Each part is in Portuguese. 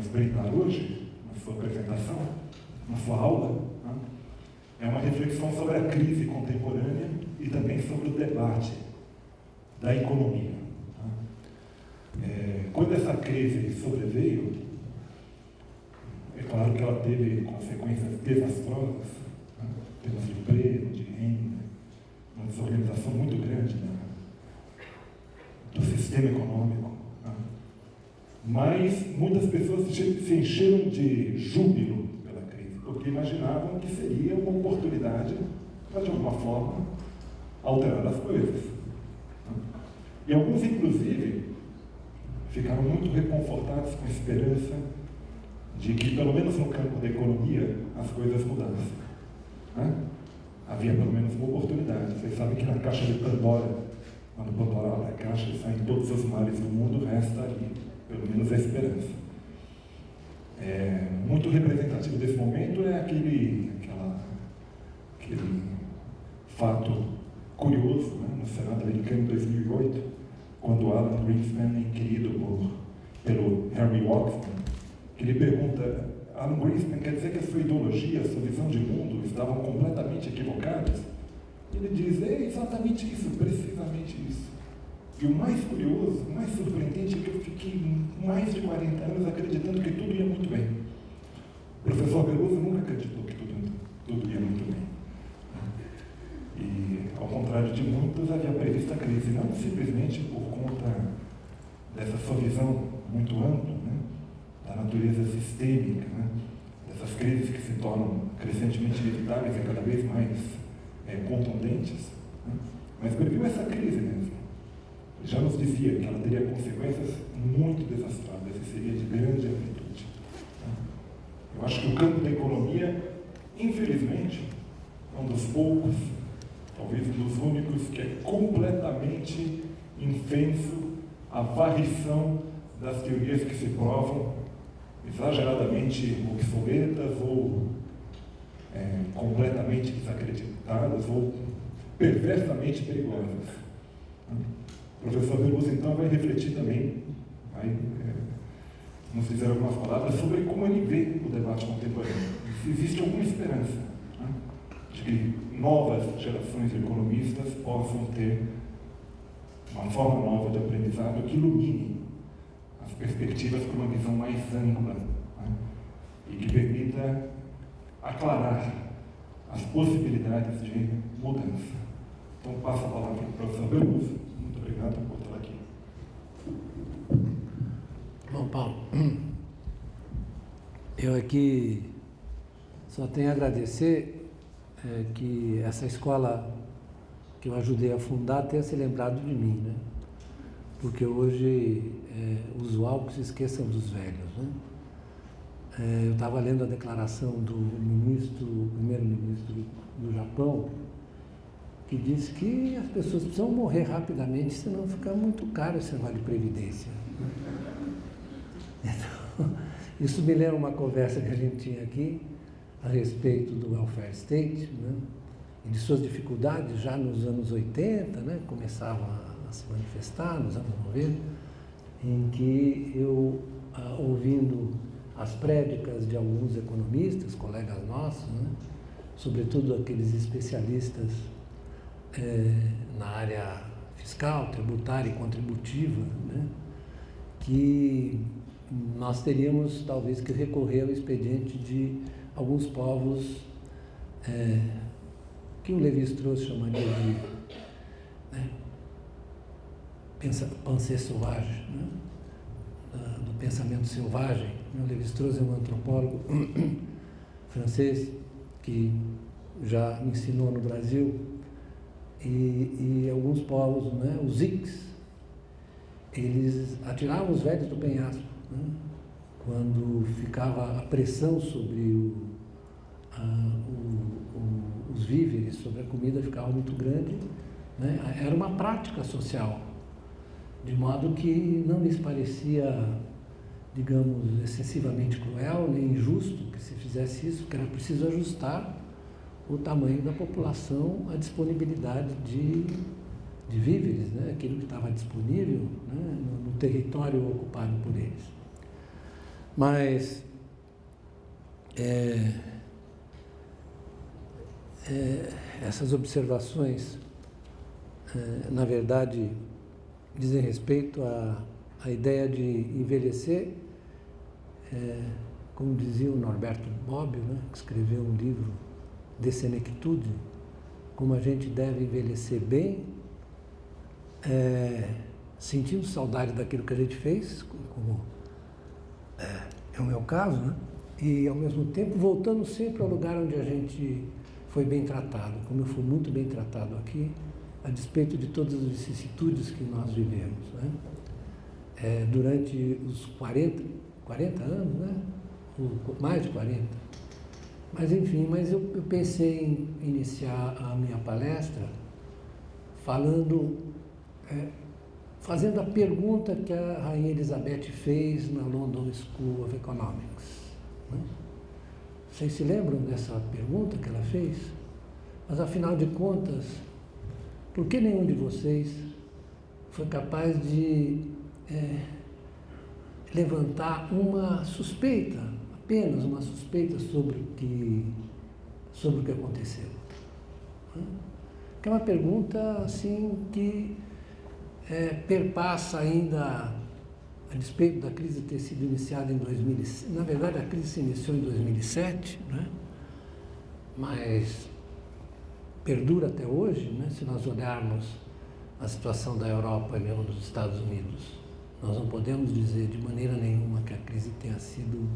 nos brindar hoje, na sua apresentação, na sua aula, né, é uma reflexão sobre a crise contemporânea e também sobre o debate da economia. Né. Quando essa crise sobreveio, é claro que ela teve consequências desastrosas, né, em termos de emprego, de renda, uma desorganização muito grande, né, do sistema econômico. Né. Mas muitas pessoas se encheram de júbilo pela crise, porque imaginavam que seria uma oportunidade para, de alguma forma, alterar as coisas. E alguns, inclusive, ficaram muito reconfortados com a esperança de que, pelo menos no campo da economia, as coisas mudassem. Né? Havia pelo menos uma oportunidade. Vocês sabem que na caixa de Pandora, quando Pandora abre a caixa e saem todos os mares do mundo, resta ali, pelo menos a esperança. Muito representativo desse momento é aquele fato curioso, né, no Senado americano em 2008, quando Alan Greenspan, inquirido pelo Henry Waxman, que lhe pergunta: Alan Greenspan, quer dizer que a sua ideologia, a sua visão de mundo estavam completamente equivocadas? Ele diz: é exatamente isso, precisamente isso. E o mais curioso, o mais surpreendente é que eu fiquei mais de 40 anos acreditando que tudo ia muito bem. O professor Veloso nunca acreditou que tudo ia muito bem. E, ao contrário de muitos, havia previsto a crise, não simplesmente por conta dessa sua visão muito ampla, né, da natureza sistêmica, né, dessas crises que se tornam crescentemente inevitáveis e cada vez mais contundentes, né, mas previu essa crise mesmo. Já nos dizia que ela teria consequências muito desastradas e seria de grande amplitude. Eu acho que o campo da economia, infelizmente, é um dos poucos, talvez um dos únicos, que é completamente infenso à varrição das teorias que se provam exageradamente obsoletas ou completamente desacreditadas ou perversamente perigosas. O professor Veloso, então, vai refletir também, vai nos dizer algumas palavras sobre como ele vê o debate contemporâneo. Se existe alguma esperança, né, de que novas gerações de economistas possam ter uma forma nova de aprendizado que ilumine as perspectivas para uma visão mais ampla, né, e que permita aclarar as possibilidades de mudança. Então, passo a palavra para o professor Veloso. Muito obrigado por estar aqui. Bom, Paulo, eu aqui só tenho a agradecer que essa escola que eu ajudei a fundar tenha se lembrado de mim, né? Porque hoje é usual que se esqueçam dos velhos, né? Eu estava lendo a declaração do primeiro-ministro do Japão, que diz que as pessoas precisam morrer rapidamente, senão fica muito caro esse vale de previdência. Então, isso me lembra uma conversa que a gente tinha aqui a respeito do welfare state, né, e de suas dificuldades já nos anos 80, né, começavam a se manifestar nos anos 90, em que eu, ouvindo as prédicas de alguns economistas, colegas nossos, né, sobretudo aqueles especialistas na área fiscal, tributária e contributiva, né, que nós teríamos talvez que recorrer ao expediente de alguns povos que o Lévi-Strauss chamaria de pensée sauvage, né, do pensamento selvagem. O Lévi-Strauss é um antropólogo francês que já me ensinou no Brasil. E alguns povos, né, os Ics, eles atiravam os velhos do penhasco, né, quando ficava a pressão sobre os víveres, sobre a comida, ficava muito grande, né? Era uma prática social, de modo que não lhes parecia, digamos, excessivamente cruel nem injusto que se fizesse isso, porque era preciso ajustar o tamanho da população, a disponibilidade de víveres, né? Aquilo que estava disponível, né, no território ocupado por eles. Mas essas observações, na verdade, dizem respeito à ideia de envelhecer, como dizia o Norberto Bobbio, né, que escreveu um livro de senectude, como a gente deve envelhecer bem, sentindo saudade daquilo que a gente fez, como é o meu caso, né? E ao mesmo tempo voltando sempre ao lugar onde a gente foi bem tratado, como eu fui muito bem tratado aqui, a despeito de todas as vicissitudes que nós vivemos, né? Durante os 40 anos, né? Mais de 40. Mas enfim, eu pensei em iniciar a minha palestra fazendo a pergunta que a Rainha Elizabeth fez na London School of Economics. Né? Vocês se lembram dessa pergunta que ela fez? Mas afinal de contas, por que nenhum de vocês foi capaz de levantar uma suspeita, apenas uma suspeita sobre o que aconteceu? Que é uma pergunta assim que perpassa ainda, a despeito da crise ter sido iniciada em 2007. Na verdade, a crise se iniciou em 2007, né? Mas perdura até hoje, né? Se nós olharmos a situação da Europa e mesmo dos Estados Unidos, nós não podemos dizer de maneira nenhuma que a crise tenha sido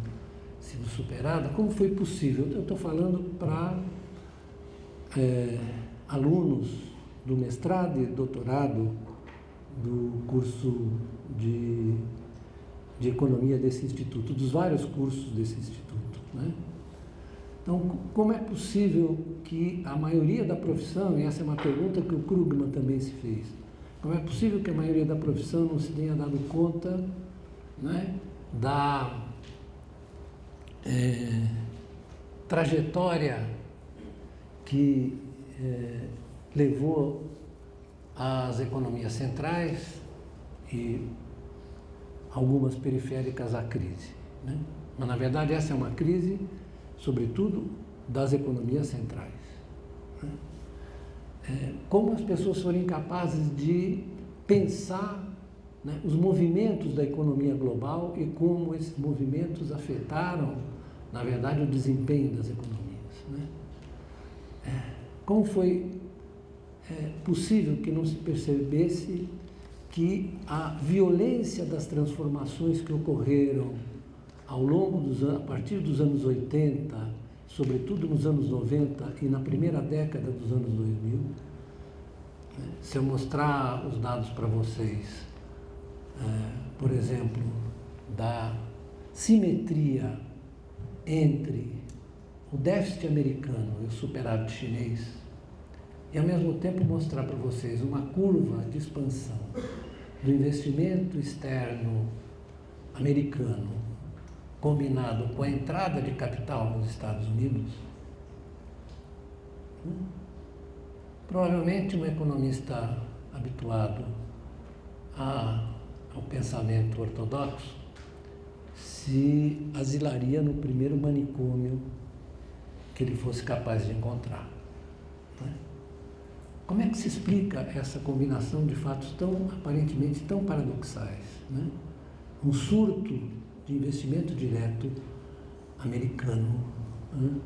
superada. Como foi possível? Eu estou falando para alunos do mestrado e doutorado do curso de economia desse instituto, dos vários cursos desse instituto, né? Então, como é possível que a maioria da profissão, e essa é uma pergunta que o Krugman também se fez, como é possível que a maioria da profissão não se tenha dado conta, né, da trajetória que levou as economias centrais e algumas periféricas à crise, né? Mas, na verdade, essa é uma crise, sobretudo, das economias centrais, né? Como as pessoas foram incapazes de pensar, né, os movimentos da economia global e como esses movimentos afetaram, na verdade, o desempenho das economias, né? Como foi possível que não se percebesse que a violência das transformações que ocorreram ao longo dos anos, a partir dos anos 80, sobretudo nos anos 90 e na primeira década dos anos 2000, se eu mostrar os dados para vocês, por exemplo, da simetria entre o déficit americano e o superávit chinês, e ao mesmo tempo mostrar para vocês uma curva de expansão do investimento externo americano combinado com a entrada de capital nos Estados Unidos, provavelmente um economista habituado ao pensamento ortodoxo se asilaria no primeiro manicômio que ele fosse capaz de encontrar, né? Como é que se explica essa combinação de fatos aparentemente tão paradoxais, né? Um surto de investimento direto americano, né?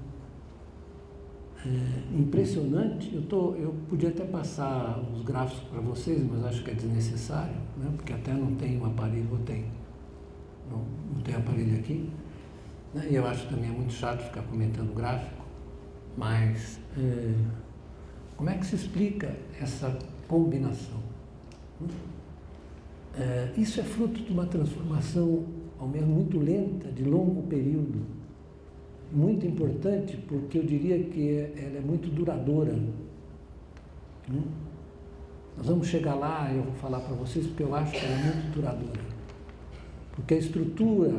Impressionante. Eu podia até passar os gráficos para vocês, mas acho que é desnecessário, né? Porque até não tem um aparelho, não tem aparelho aqui, né? E eu acho também é muito chato ficar comentando gráfico, mas como é que se explica essa combinação? Isso é fruto de uma transformação, ao menos muito lenta, de longo período, muito importante, porque eu diria que ela é muito duradoura, né? Nós vamos chegar lá, eu vou falar para vocês, porque eu acho que ela é muito duradoura, porque a estrutura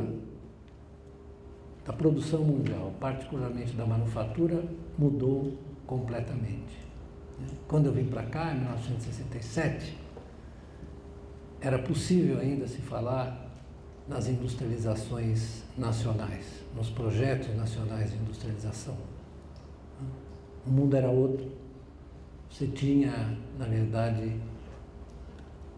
da produção mundial, particularmente da manufatura, mudou completamente. Quando eu vim para cá, em 1967, era possível ainda se falar nas industrializações nacionais, nos projetos nacionais de industrialização. O mundo era outro. Você tinha, na verdade,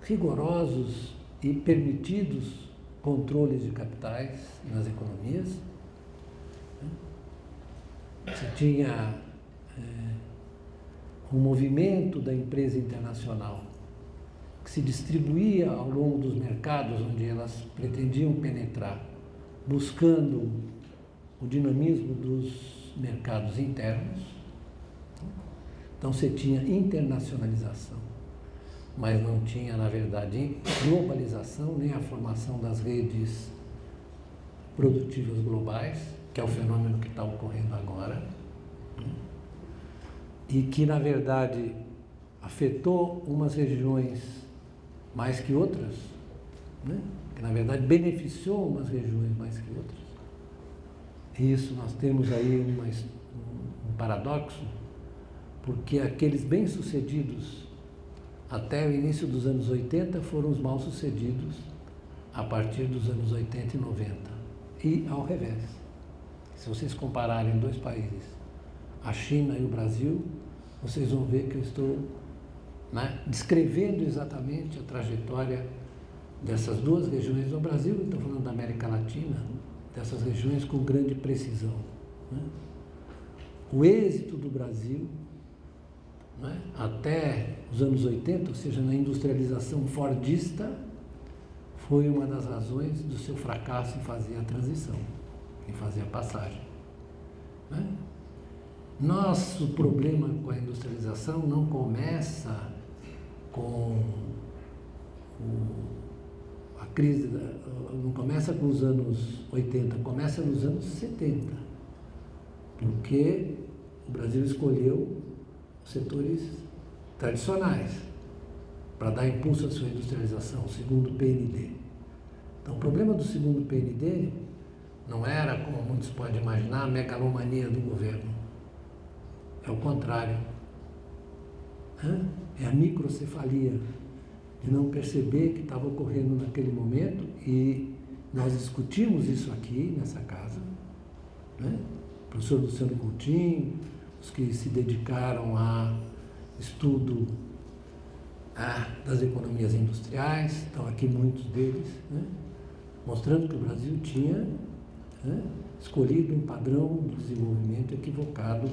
rigorosos e permitidos controles de capitais nas economias. Você tinha um movimento da empresa internacional que se distribuía ao longo dos mercados onde elas pretendiam penetrar, buscando o dinamismo dos mercados internos. Então você tinha internacionalização, mas não tinha, na verdade, globalização, nem a formação das redes produtivas globais, que é o fenômeno que está ocorrendo agora, e que, na verdade, afetou umas regiões mais que outras, né? Que, na verdade, beneficiou umas regiões mais que outras. E isso nós temos aí um paradoxo, porque aqueles bem-sucedidos até o início dos anos 80 foram os mal-sucedidos a partir dos anos 80 e 90. E ao revés. Se vocês compararem dois países, a China e o Brasil, vocês vão ver que eu estou, né, descrevendo exatamente a trajetória dessas duas regiões no Brasil, estou falando da América Latina, dessas regiões com grande precisão, né? O êxito do Brasil, né, até os anos 80, ou seja, na industrialização fordista, foi uma das razões do seu fracasso em fazer a transição, em fazer a passagem, né? Nosso problema com a industrialização não começa com a crise, não começa com os anos 80, começa nos anos 70, porque o Brasil escolheu os setores tradicionais para dar impulso à sua industrialização, segundo o PND. Então, o problema do segundo PND não era, como muitos podem imaginar, a megalomania do governo. É o contrário. É a microcefalia de não perceber que estava ocorrendo naquele momento, e nós discutimos isso aqui nessa casa, né? O professor Luciano Coutinho, os que se dedicaram a estudo das economias industriais, estão aqui muitos deles, né? Mostrando que o Brasil tinha, né, escolhido um padrão de desenvolvimento equivocado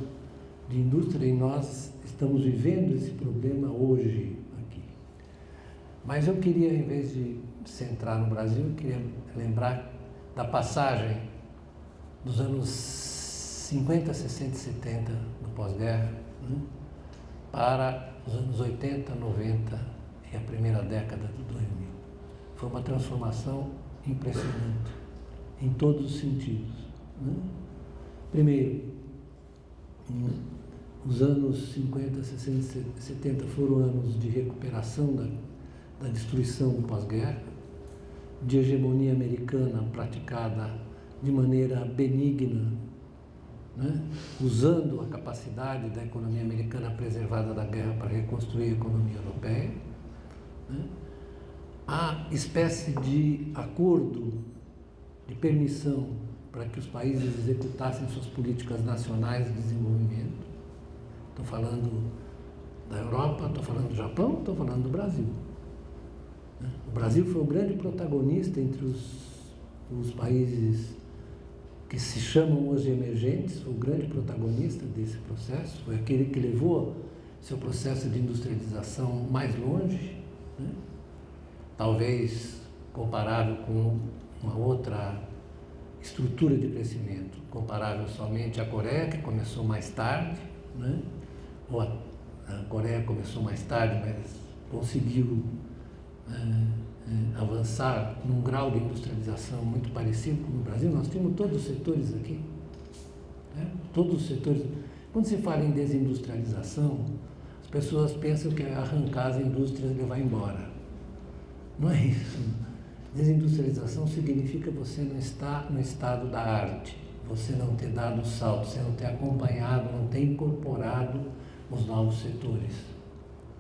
de indústria, e nós estamos vivendo esse problema hoje aqui. Mas eu queria, em vez de centrar no Brasil, eu queria lembrar da passagem dos anos 50, 60 e 70 do pós-guerra, né, para os anos 80, 90 e a primeira década do 2000. Foi uma transformação impressionante, em todos os sentidos, né? Primeiro, os anos 50, 60 e 70 foram anos de recuperação da destruição do pós-guerra, de hegemonia americana praticada de maneira benigna, né? Usando a capacidade da economia americana preservada da guerra para reconstruir a economia europeia, né? A espécie de acordo de permissão para que os países executassem suas políticas nacionais de desenvolvimento. Estou falando da Europa, estou falando do Japão, estou falando do Brasil. O Brasil foi o grande protagonista entre os países que se chamam hoje emergentes, foi o grande protagonista desse processo, foi aquele que levou seu processo de industrialização mais longe, né? Talvez comparável com uma outra estrutura de crescimento, comparável somente à Coreia, que começou mais tarde, né? Ou a Coreia começou mais tarde, mas conseguiu avançar num grau de industrialização muito parecido com o Brasil. Nós temos todos os setores aqui, né? Todos os setores. Quando se fala em desindustrialização, as pessoas pensam que é arrancar as indústrias e levar embora. Não é isso. Desindustrialização significa você não estar no estado da arte, você não ter dado o salto, você não ter acompanhado, não ter incorporado os novos setores.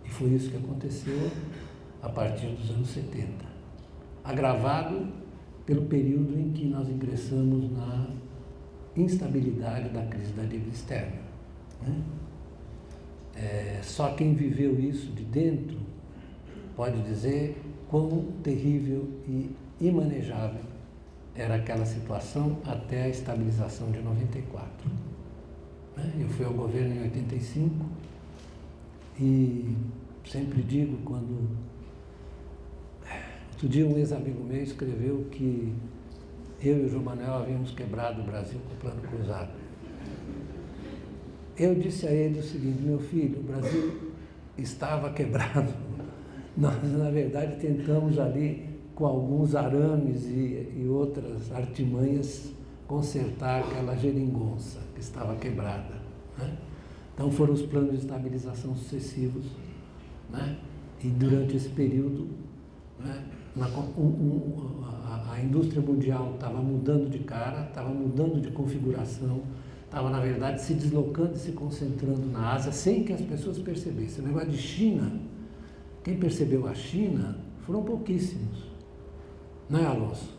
E foi isso que aconteceu a partir dos anos 70. Agravado pelo período em que nós ingressamos na instabilidade da crise da dívida externa, né? Só quem viveu isso de dentro pode dizer quão terrível e imanejável era aquela situação até a estabilização de 94. Eu fui ao governo em 85 e sempre digo quando... Outro dia um ex-amigo meu escreveu que eu e o João Manuel havíamos quebrado o Brasil com o plano cruzado. Eu disse a ele o seguinte: meu filho, o Brasil estava quebrado. Nós, na verdade, tentamos ali, com alguns arames e outras artimanhas, consertar aquela geringonça que estava quebrada, né? Então foram os planos de estabilização sucessivos, né? E durante esse período, né, a indústria mundial estava mudando de cara, estava mudando de configuração, estava, na verdade, se deslocando e se concentrando na Ásia sem que as pessoas percebessem. O negócio de China, quem percebeu a China foram pouquíssimos. Não é, Alonso?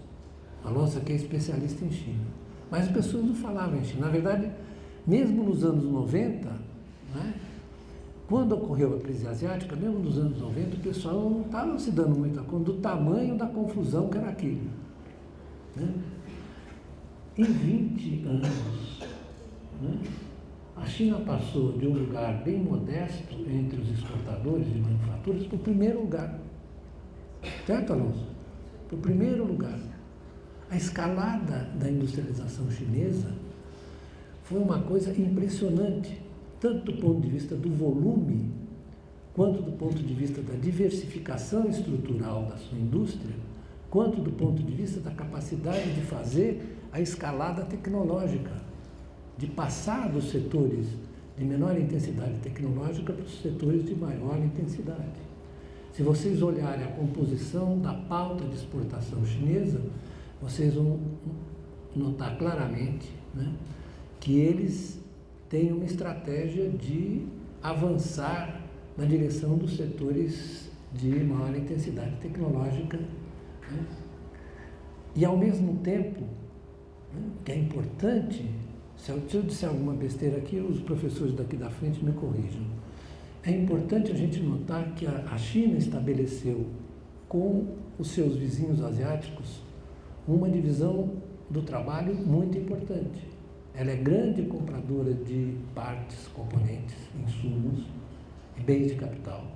Alonso aqui é especialista em China. Mas as pessoas não falavam em China. Na verdade, mesmo nos anos 90, né, quando ocorreu a crise asiática, mesmo nos anos 90, o pessoal não estava se dando muita conta do tamanho da confusão que era aquilo, né? Em 20 anos, né, a China passou de um lugar bem modesto entre os exportadores de manufaturas para o primeiro lugar. Certo, Alonso? Para o primeiro lugar. A escalada da industrialização chinesa foi uma coisa impressionante, tanto do ponto de vista do volume, quanto do ponto de vista da diversificação estrutural da sua indústria, quanto do ponto de vista da capacidade de fazer a escalada tecnológica, de passar dos setores de menor intensidade tecnológica para os setores de maior intensidade. Se vocês olharem a composição da pauta de exportação chinesa, vocês vão notar claramente, né, que eles têm uma estratégia de avançar na direção dos setores de maior intensidade tecnológica, né? E, ao mesmo tempo, né, que é importante, se eu disser alguma besteira aqui, os professores daqui da frente me corrijam. É importante a gente notar que a China estabeleceu com os seus vizinhos asiáticos uma divisão do trabalho muito importante. Ela é grande compradora de partes, componentes, insumos e bens de capital.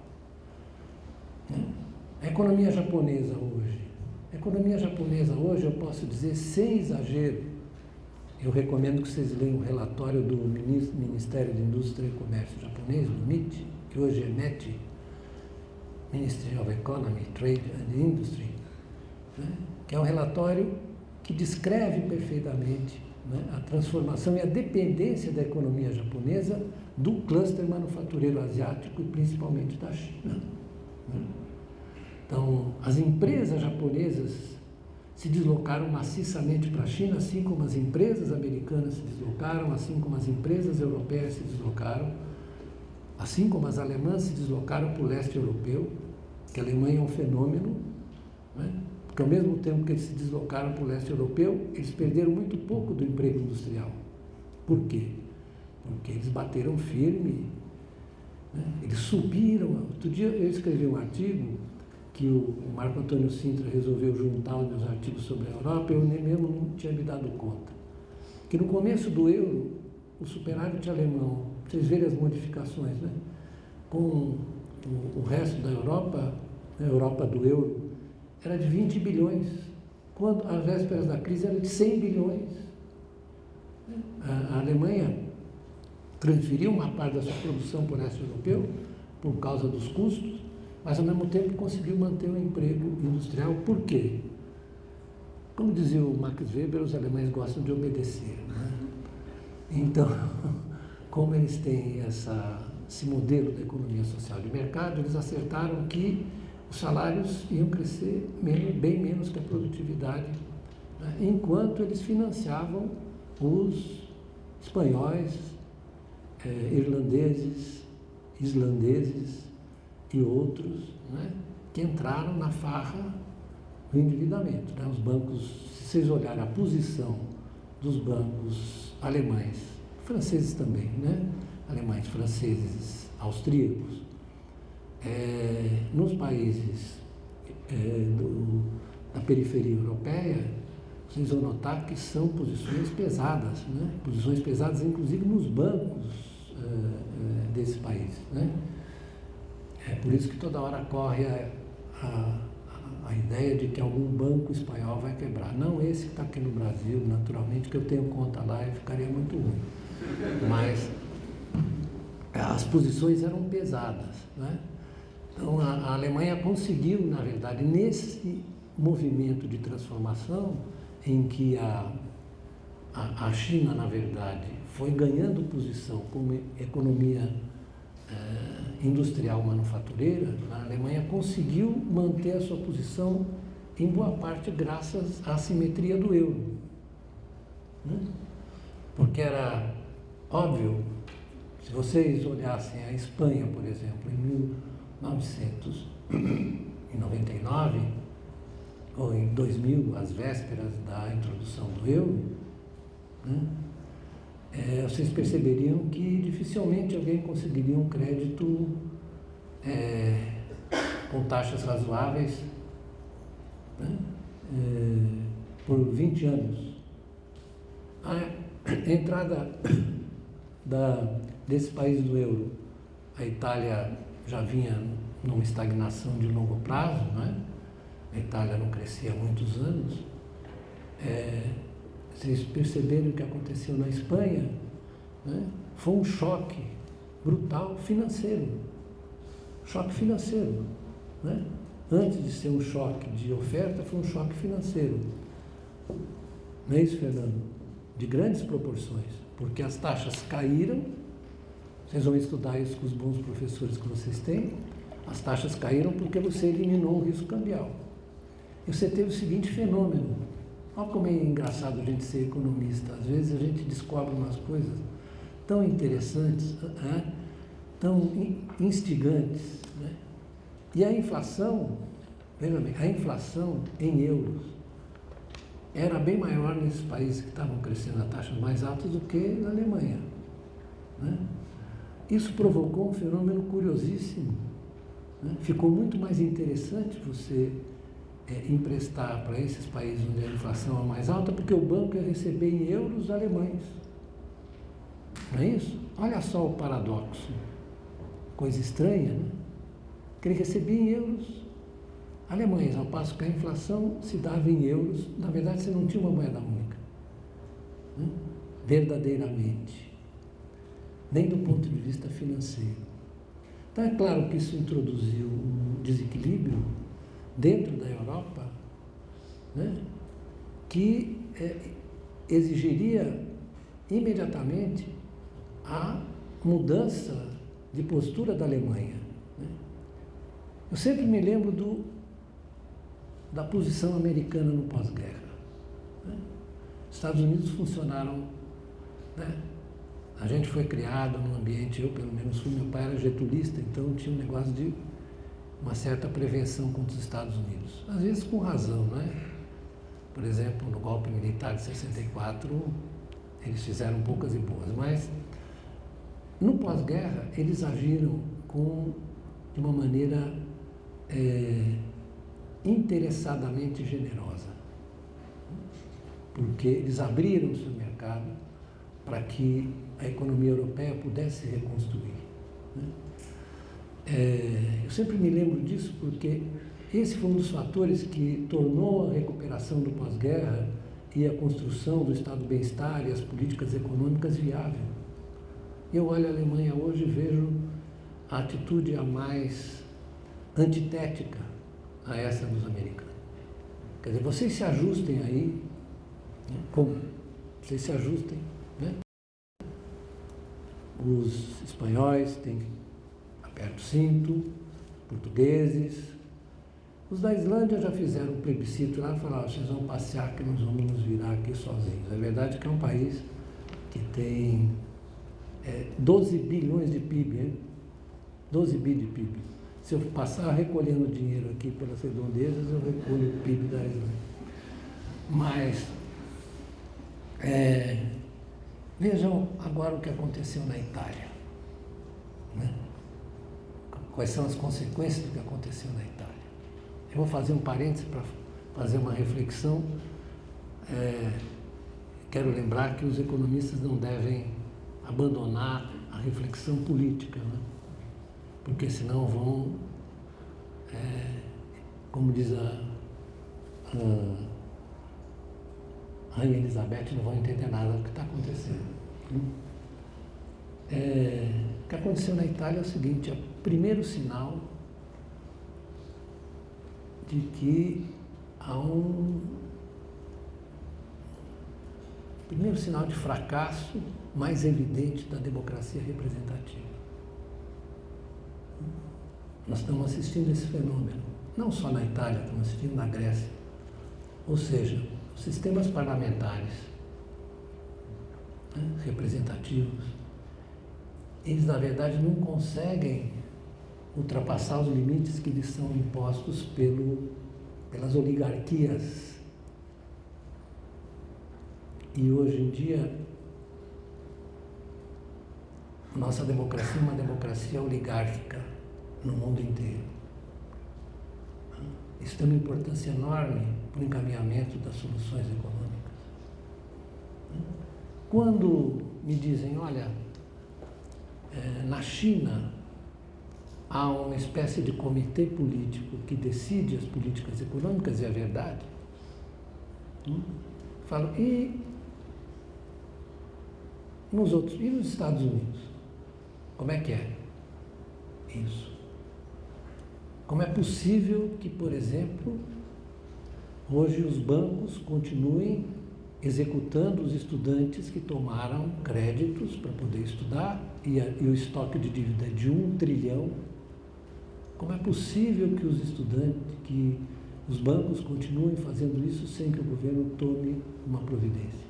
A economia japonesa hoje, eu posso dizer sem exagero, eu recomendo que vocês leiam o relatório do Ministério de Indústria e Comércio japonês, do MIT, que hoje é METI, Ministry of Economy, Trade and Industry, né, que é um relatório que descreve perfeitamente, né, a transformação e a dependência da economia japonesa do cluster manufatureiro asiático e principalmente da China, né? Então, as empresas japonesas se deslocaram maciçamente para a China, assim como as empresas americanas se deslocaram, assim como as empresas europeias se deslocaram, assim como as alemãs se deslocaram para o leste europeu, que a Alemanha é um fenômeno, né? Porque ao mesmo tempo que eles se deslocaram para o leste europeu, eles perderam muito pouco do emprego industrial. Por quê? Porque eles bateram firme, né? Eles subiram. Outro dia eu escrevi um artigo que o Marco Antônio Sintra resolveu juntar os meus artigos sobre a Europa, eu nem mesmo não tinha me dado conta. Que no começo do euro, o superávit alemão, vocês verem as modificações, né? Com o resto da Europa, a Europa do euro, era de 20 bilhões, quando às vésperas da crise era de 100 bilhões. A Alemanha transferiu uma parte da sua produção para o leste europeu por causa dos custos, mas ao mesmo tempo conseguiu manter o emprego industrial. Por quê? Como dizia o Max Weber, os alemães gostam de obedecer, né? Então, como eles têm esse modelo da economia social de mercado, eles acertaram que os salários iam crescer bem menos que a produtividade, né, enquanto eles financiavam os espanhóis, irlandeses, islandeses e outros, né, que entraram na farra do endividamento, né? Os bancos se vocês olharem a posição dos bancos alemães, franceses também, né? Alemães, franceses, austríacos, nos países da periferia europeia, vocês vão notar que são posições pesadas, né? Posições pesadas inclusive nos bancos desses países, né? É por isso que toda hora corre a ideia de que algum banco espanhol vai quebrar. Não esse que está aqui no Brasil, naturalmente, que eu tenho conta lá e ficaria muito ruim. Mas as posições eram pesadas, né? Então a Alemanha conseguiu, na verdade, nesse movimento de transformação, em que a China, na verdade, foi ganhando posição como economia industrial manufatureira, a Alemanha conseguiu manter a sua posição em boa parte graças à simetria do euro, né? Porque era óbvio, se vocês olhassem a Espanha, por exemplo, em 1999 ou em 2000, às vésperas da introdução do euro, né? Vocês perceberiam que dificilmente alguém conseguiria um crédito com taxas razoáveis, né? Por 20 anos. A entrada desse país do euro, a Itália já vinha numa estagnação de longo prazo, né? A Itália não crescia há muitos anos. Vocês perceberam o que aconteceu na Espanha, né? Foi um choque brutal financeiro. Choque financeiro, né? Antes de ser um choque de oferta, foi um choque financeiro. Não é isso, Fernando? De grandes proporções, porque as taxas caíram. Vocês vão estudar isso com os bons professores que vocês têm. As taxas caíram porque você eliminou o risco cambial. E você teve o seguinte fenômeno. Olha como é engraçado a gente ser economista. Às vezes a gente descobre umas coisas tão interessantes, tão instigantes, né? E a inflação, veja bem, a inflação em euros era bem maior nesses países que estavam crescendo a taxas mais altas do que na Alemanha, né? Isso provocou um fenômeno curiosíssimo, né? Ficou muito mais interessante você emprestar para esses países onde a inflação é mais alta, porque o banco ia receber em euros alemães. Não é isso? Olha só o paradoxo. Coisa estranha, né? Que ele recebia em euros alemães, ao passo que a inflação se dava em euros. Na verdade, você não tinha uma moeda única, né? Verdadeiramente. Nem do ponto de vista financeiro. Então, é claro que isso introduziu um desequilíbrio dentro da Europa, né, que exigiria imediatamente a mudança de postura da Alemanha, né? Eu sempre me lembro da posição americana no pós-guerra, né? Os Estados Unidos funcionaram, né? A gente foi criado num ambiente, eu pelo menos fui, meu pai era getulista, então tinha um negócio de uma certa prevenção contra os Estados Unidos. Às vezes com razão, né? Por exemplo, no golpe militar de 64, eles fizeram poucas e boas, mas no pós-guerra eles agiram de uma maneira interessadamente generosa, porque eles abriram o seu mercado para que a economia europeia pudesse se reconstruir, né? Eu sempre me lembro disso porque esse foi um dos fatores que tornou a recuperação do pós-guerra e a construção do estado do bem-estar e as políticas econômicas viável. Eu olho a Alemanha hoje e vejo a atitude a mais antitética a essa dos americanos. Quer dizer, vocês se ajustem aí, né? Como? Vocês se ajustem, né? Os espanhóis têm que apertar o cinto, portugueses. Os da Islândia já fizeram um plebiscito lá e falaram: vocês vão passear que nós vamos nos virar aqui sozinhos. É verdade que é um país que tem 12 bilhões de PIB, hein? 12 bi de PIB. Se eu passar recolhendo dinheiro aqui pelas redondezas, eu recolho o PIB da Islândia. Mas vejam agora o que aconteceu na Itália, né? Quais são as consequências do que aconteceu na Itália. Eu vou fazer um parênteses para fazer uma reflexão. Quero lembrar que os economistas não devem abandonar a reflexão política, né? Porque senão vão, como diz a Rainha Elizabeth, não vão entender nada do que está acontecendo. O que aconteceu na Itália é o seguinte: o primeiro sinal de que há primeiro sinal de fracasso mais evidente da democracia representativa. Nós estamos assistindo esse fenômeno, não só na Itália, estamos assistindo na Grécia. Ou seja, os sistemas parlamentares, né, representativos, eles na verdade não conseguem ultrapassar os limites que lhes são impostos pelas oligarquias. E hoje em dia, nossa democracia é uma democracia oligárquica no mundo inteiro. Isso tem uma importância enorme para o encaminhamento das soluções econômicas. Quando me dizem, olha, na China há uma espécie de comitê político que decide as políticas econômicas, e é verdade, falo, e nos Estados Unidos? Como é que é isso? Como é possível que, por exemplo, hoje os bancos continuem executando os estudantes que tomaram créditos para poder estudar e o estoque de dívida é de 1 trilhão? Como é possível que os bancos continuem fazendo isso sem que o governo tome uma providência?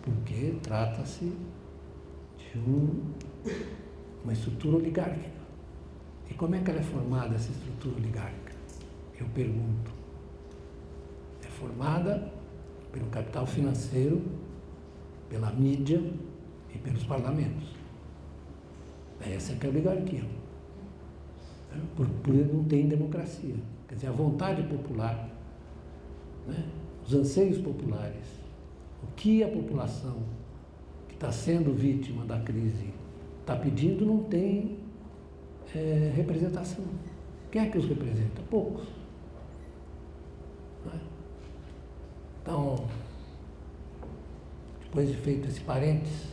Porque trata-se de uma estrutura oligárquica. E como é que ela é formada, essa estrutura oligárquica? Eu pergunto. É formada pelo capital financeiro, pela mídia e pelos parlamentos. Essa é que é a oligarquia. Porque não tem democracia. Quer dizer, a vontade popular, né? Os anseios populares, o que a população que está sendo vítima da crise está pedindo não tem representação. Quem é que os representa? Poucos. Não é? Então, depois de feito esse parênteses,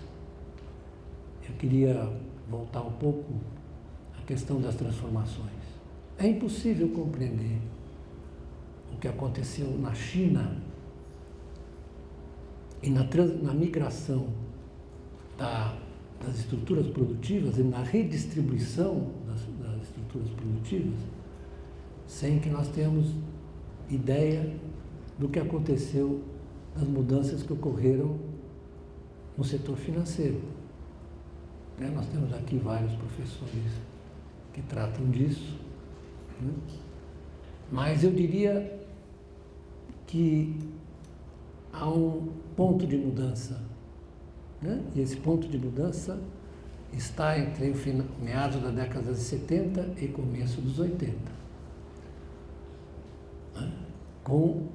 eu queria voltar um pouco à questão das transformações. É impossível compreender o que aconteceu na China e na migração das estruturas produtivas e na redistribuição das estruturas produtivas sem que nós tenhamos ideia do que aconteceu, das mudanças que ocorreram no setor financeiro. Nós temos aqui vários professores que tratam disso, né? Mas eu diria que há um ponto de mudança, né? E esse ponto de mudança está entre meados da década de 70 e começo dos 80, né? Com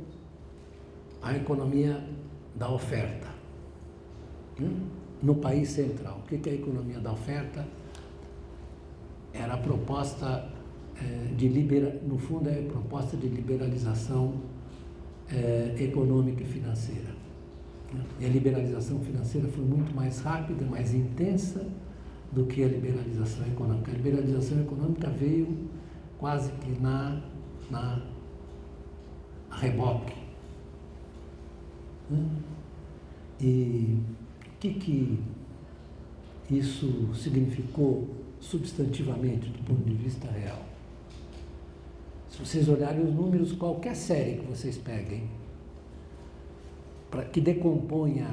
a economia da oferta, né? No país central. O que é a economia da oferta? Era a proposta no fundo é a proposta de liberalização econômica e financeira. E a liberalização financeira foi muito mais rápida, mais intensa do que a liberalização econômica. A liberalização econômica veio quase que na reboque. E o que isso significou substantivamente do ponto de vista real? Se vocês olharem os números, qualquer série que vocês peguem, que decomponha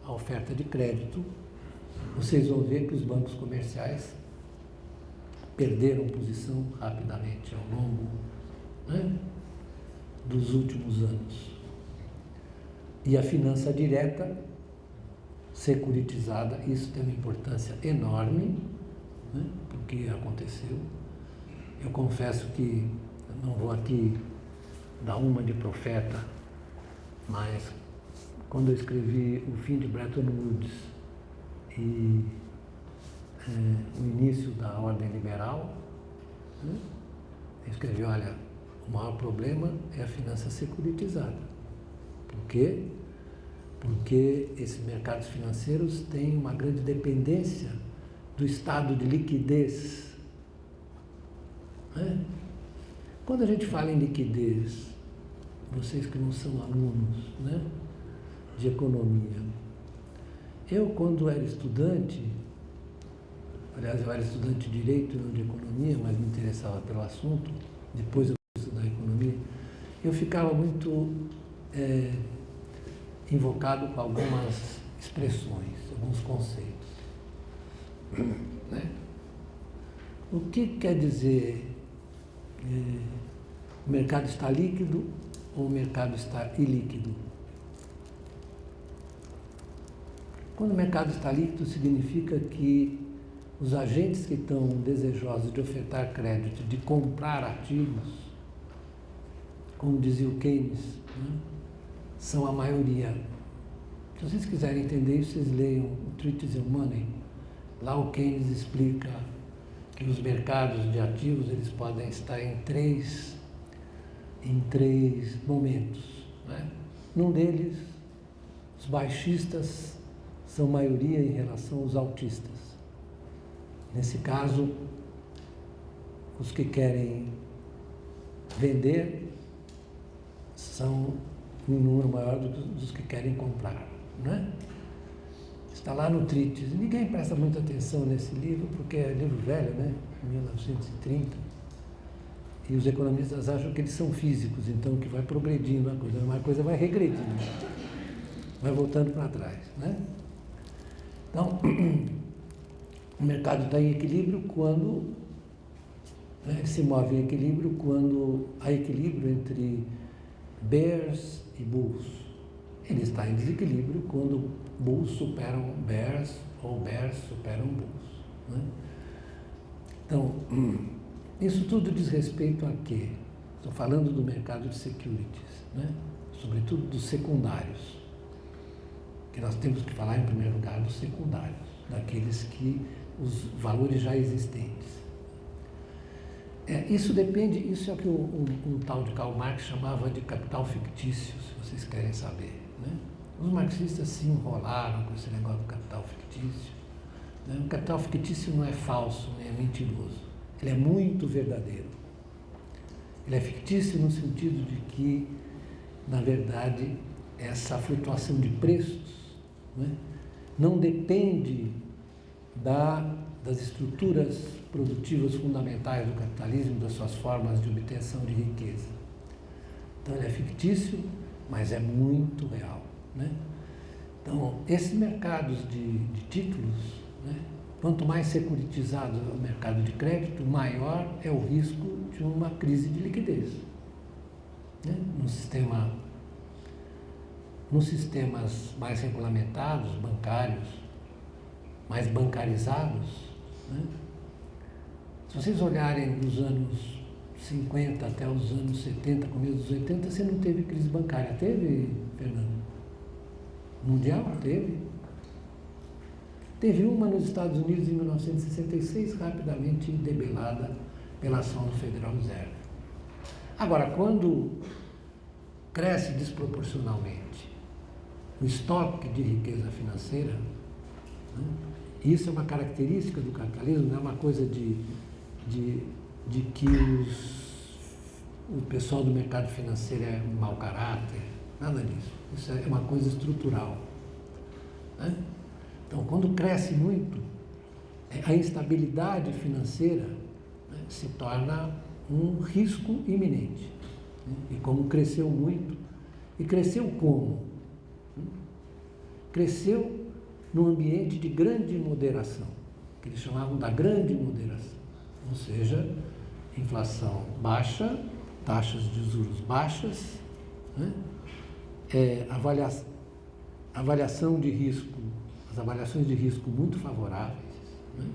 a oferta de crédito, vocês vão ver que os bancos comerciais perderam posição rapidamente ao longo, né, dos últimos anos. E a finança direta, securitizada, isso tem uma importância enorme, né, porque aconteceu. Eu confesso que não vou aqui dar uma de profeta, mas quando eu escrevi O Fim de Bretton Woods e o início da ordem liberal, né, eu escrevi, olha, o maior problema é a finança securitizada. Por quê? Porque esses mercados financeiros têm uma grande dependência do estado de liquidez. Né? Quando a gente fala em liquidez, vocês que não são alunos, né, de economia, eu quando era estudante, aliás eu era estudante de Direito e não de Economia, mas me interessava pelo assunto, depois eu fui estudar Economia, eu ficava muito invocado com algumas expressões, alguns conceitos. Né? O que quer dizer o mercado está líquido ou o mercado está ilíquido? Quando o mercado está líquido, significa que os agentes que estão desejosos de ofertar crédito, de comprar ativos, como dizia o Keynes, né, são a maioria. Se vocês quiserem entender isso, vocês leiam o Treatise on Money. Lá o Keynes explica que os mercados de ativos eles podem estar em três momentos. Né? Num deles, os baixistas são maioria em relação aos altistas. Nesse caso, os que querem vender são um número maior dos que querem comprar. Né? Está lá no Treatise. Ninguém presta muita atenção nesse livro, porque é livro velho, né? 1930. E os economistas acham que eles são físicos, então que vai progredindo a coisa vai regredindo, vai voltando para trás. Né? Então, o mercado está em equilíbrio quando, né, se move em equilíbrio quando há equilíbrio entre bears e bulls. Ele está em desequilíbrio quando bulls superam bears ou bears superam bulls. Né? Então, isso tudo diz respeito a quê? Estou falando do mercado de securities, né? Sobretudo dos secundários. Que nós temos que falar em primeiro lugar dos secundários, daqueles que os valores já existentes. Isso é o que um tal de Karl Marx chamava de capital fictício, se vocês querem saber. Né? Os marxistas se enrolaram com esse negócio do capital fictício. Né? O capital fictício não é falso, nem é mentiroso. Ele é muito verdadeiro. Ele é fictício no sentido de que, na verdade, essa flutuação de preços, né, não depende das estruturas produtivas fundamentais do capitalismo, das suas formas de obtenção de riqueza. Então, ele é fictício, mas é muito real. Né? Então, esses mercados de títulos, né, quanto mais securitizado é o mercado de crédito, maior é o risco de uma crise de liquidez. Né? Nos sistemas mais regulamentados, bancários, mais bancarizados, né? Se vocês olharem dos anos 50 até os anos 70, começo dos 80, você não teve crise bancária. Teve, Fernando? Mundial? Teve. Teve uma nos Estados Unidos em 1966, rapidamente debelada pela ação do Federal Reserve. Agora, quando cresce desproporcionalmente o estoque de riqueza financeira, né, isso é uma característica do capitalismo, não é uma coisa de que o pessoal do mercado financeiro é um mau caráter, nada disso. Isso é uma coisa estrutural. Né? Então, quando cresce muito, a instabilidade financeira, né, se torna um risco iminente. Né? E como cresceu muito, e cresceu como? Cresceu num ambiente de grande moderação, que eles chamavam da grande moderação. Ou seja, inflação baixa, taxas de juros baixas, né? avaliação de risco, as avaliações de risco muito favoráveis, né?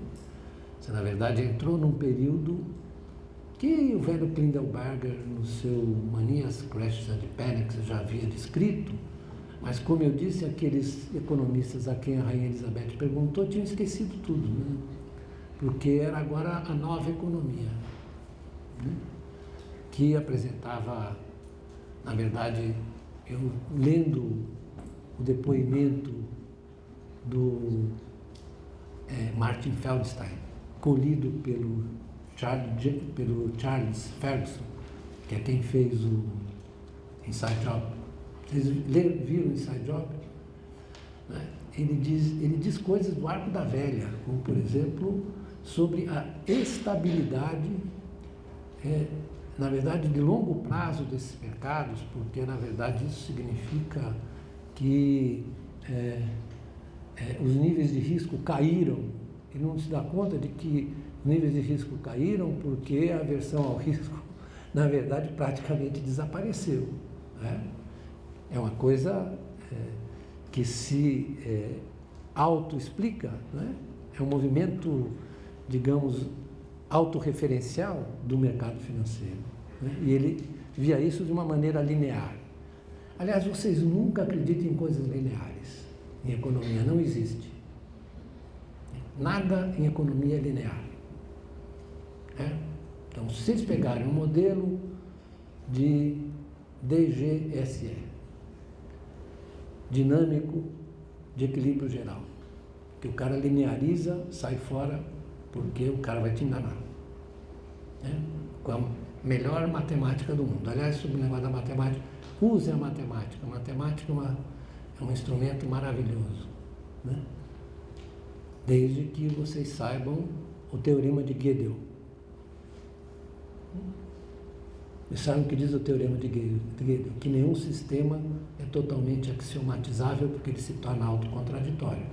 Você, na verdade, entrou num período que o velho Klindelberger, no seu Manias, Crashes and Panics, já havia descrito, mas, como eu disse, aqueles economistas a quem a Rainha Elizabeth perguntou tinham esquecido tudo, né? Porque era agora a nova economia, né? Que apresentava, na verdade, eu lendo o depoimento do Martin Feldstein, colhido pelo Charles Ferguson, que é quem fez o Inside Job. Vocês viram o Inside Job? Né? Ele diz coisas do arco da velha, como, por exemplo, sobre a estabilidade, na verdade, de longo prazo desses mercados, porque, na verdade, isso significa que os níveis de risco caíram, e não se dá conta de que os níveis de risco caíram porque a aversão ao risco, na verdade, praticamente desapareceu, né? É uma coisa que se auto-explica, né? É um movimento, digamos, autorreferencial do mercado financeiro, né? E ele via isso de uma maneira linear. Aliás, vocês nunca acreditem em coisas lineares. Em economia não existe. Nada em economia é linear. Então, se vocês pegarem um modelo de DGSE, dinâmico de equilíbrio geral, que o cara lineariza, sai fora, porque o cara vai te enganar, né? Com a melhor matemática do mundo. Aliás, sobre o negócio da matemática, use a matemática. A matemática é um instrumento maravilhoso, né? Desde que vocês saibam o teorema de Gödel. Vocês sabem o que diz o teorema de Gödel? Que nenhum sistema é totalmente axiomatizável porque ele se torna autocontraditório.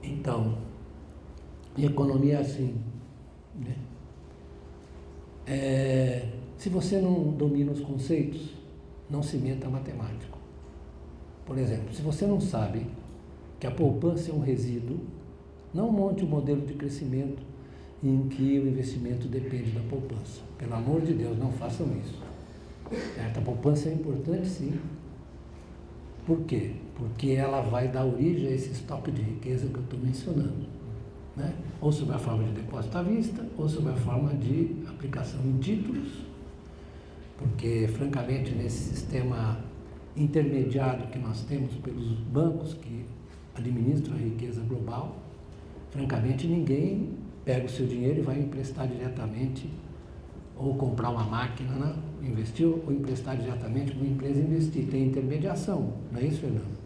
Então, em economia é assim, né? Se você não domina os conceitos, não se meta matemático. Por exemplo, se você não sabe que a poupança é um resíduo, não monte um modelo de crescimento em que o investimento depende da poupança. Pelo amor de Deus, não façam isso. A poupança é importante, sim. Por quê? Porque ela vai dar origem a esse estoque de riqueza que eu estou mencionando, né? Ou sob a forma de depósito à vista, ou sob a forma de aplicação em títulos, porque, francamente, nesse sistema intermediado que nós temos pelos bancos que administram a riqueza global, francamente, ninguém pega o seu dinheiro e vai emprestar diretamente, ou comprar uma máquina, né? Investir, ou emprestar diretamente para uma empresa investir. Tem intermediação, não é isso, Fernando?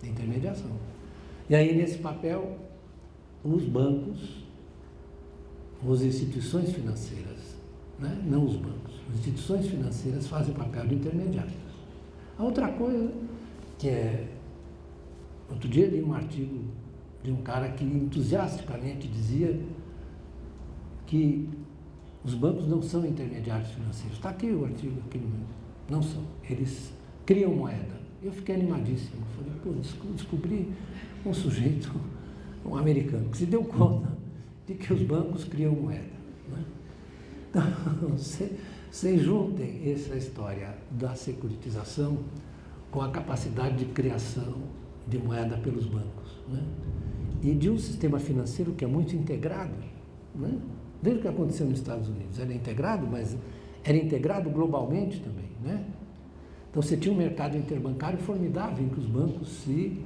Tem intermediação. E aí, nesse papel, os bancos, as instituições financeiras, né? Não os bancos, as instituições financeiras fazem o papel de intermediários. A outra coisa que outro dia li um artigo de um cara que entusiasticamente dizia que os bancos não são intermediários financeiros. Está aqui o artigo, aqui no meu. Não são. Eles criam moeda. Eu fiquei animadíssimo. Falei, pô, descobri um sujeito, um americano, que se deu conta de que os bancos criam moeda, né? Então, vocês juntem essa história da securitização com a capacidade de criação de moeda pelos bancos, né? E de um sistema financeiro que é muito integrado, né? Veja o que aconteceu nos Estados Unidos. Era integrado, mas era integrado globalmente também, né? Então, você tinha um mercado interbancário formidável em que os bancos se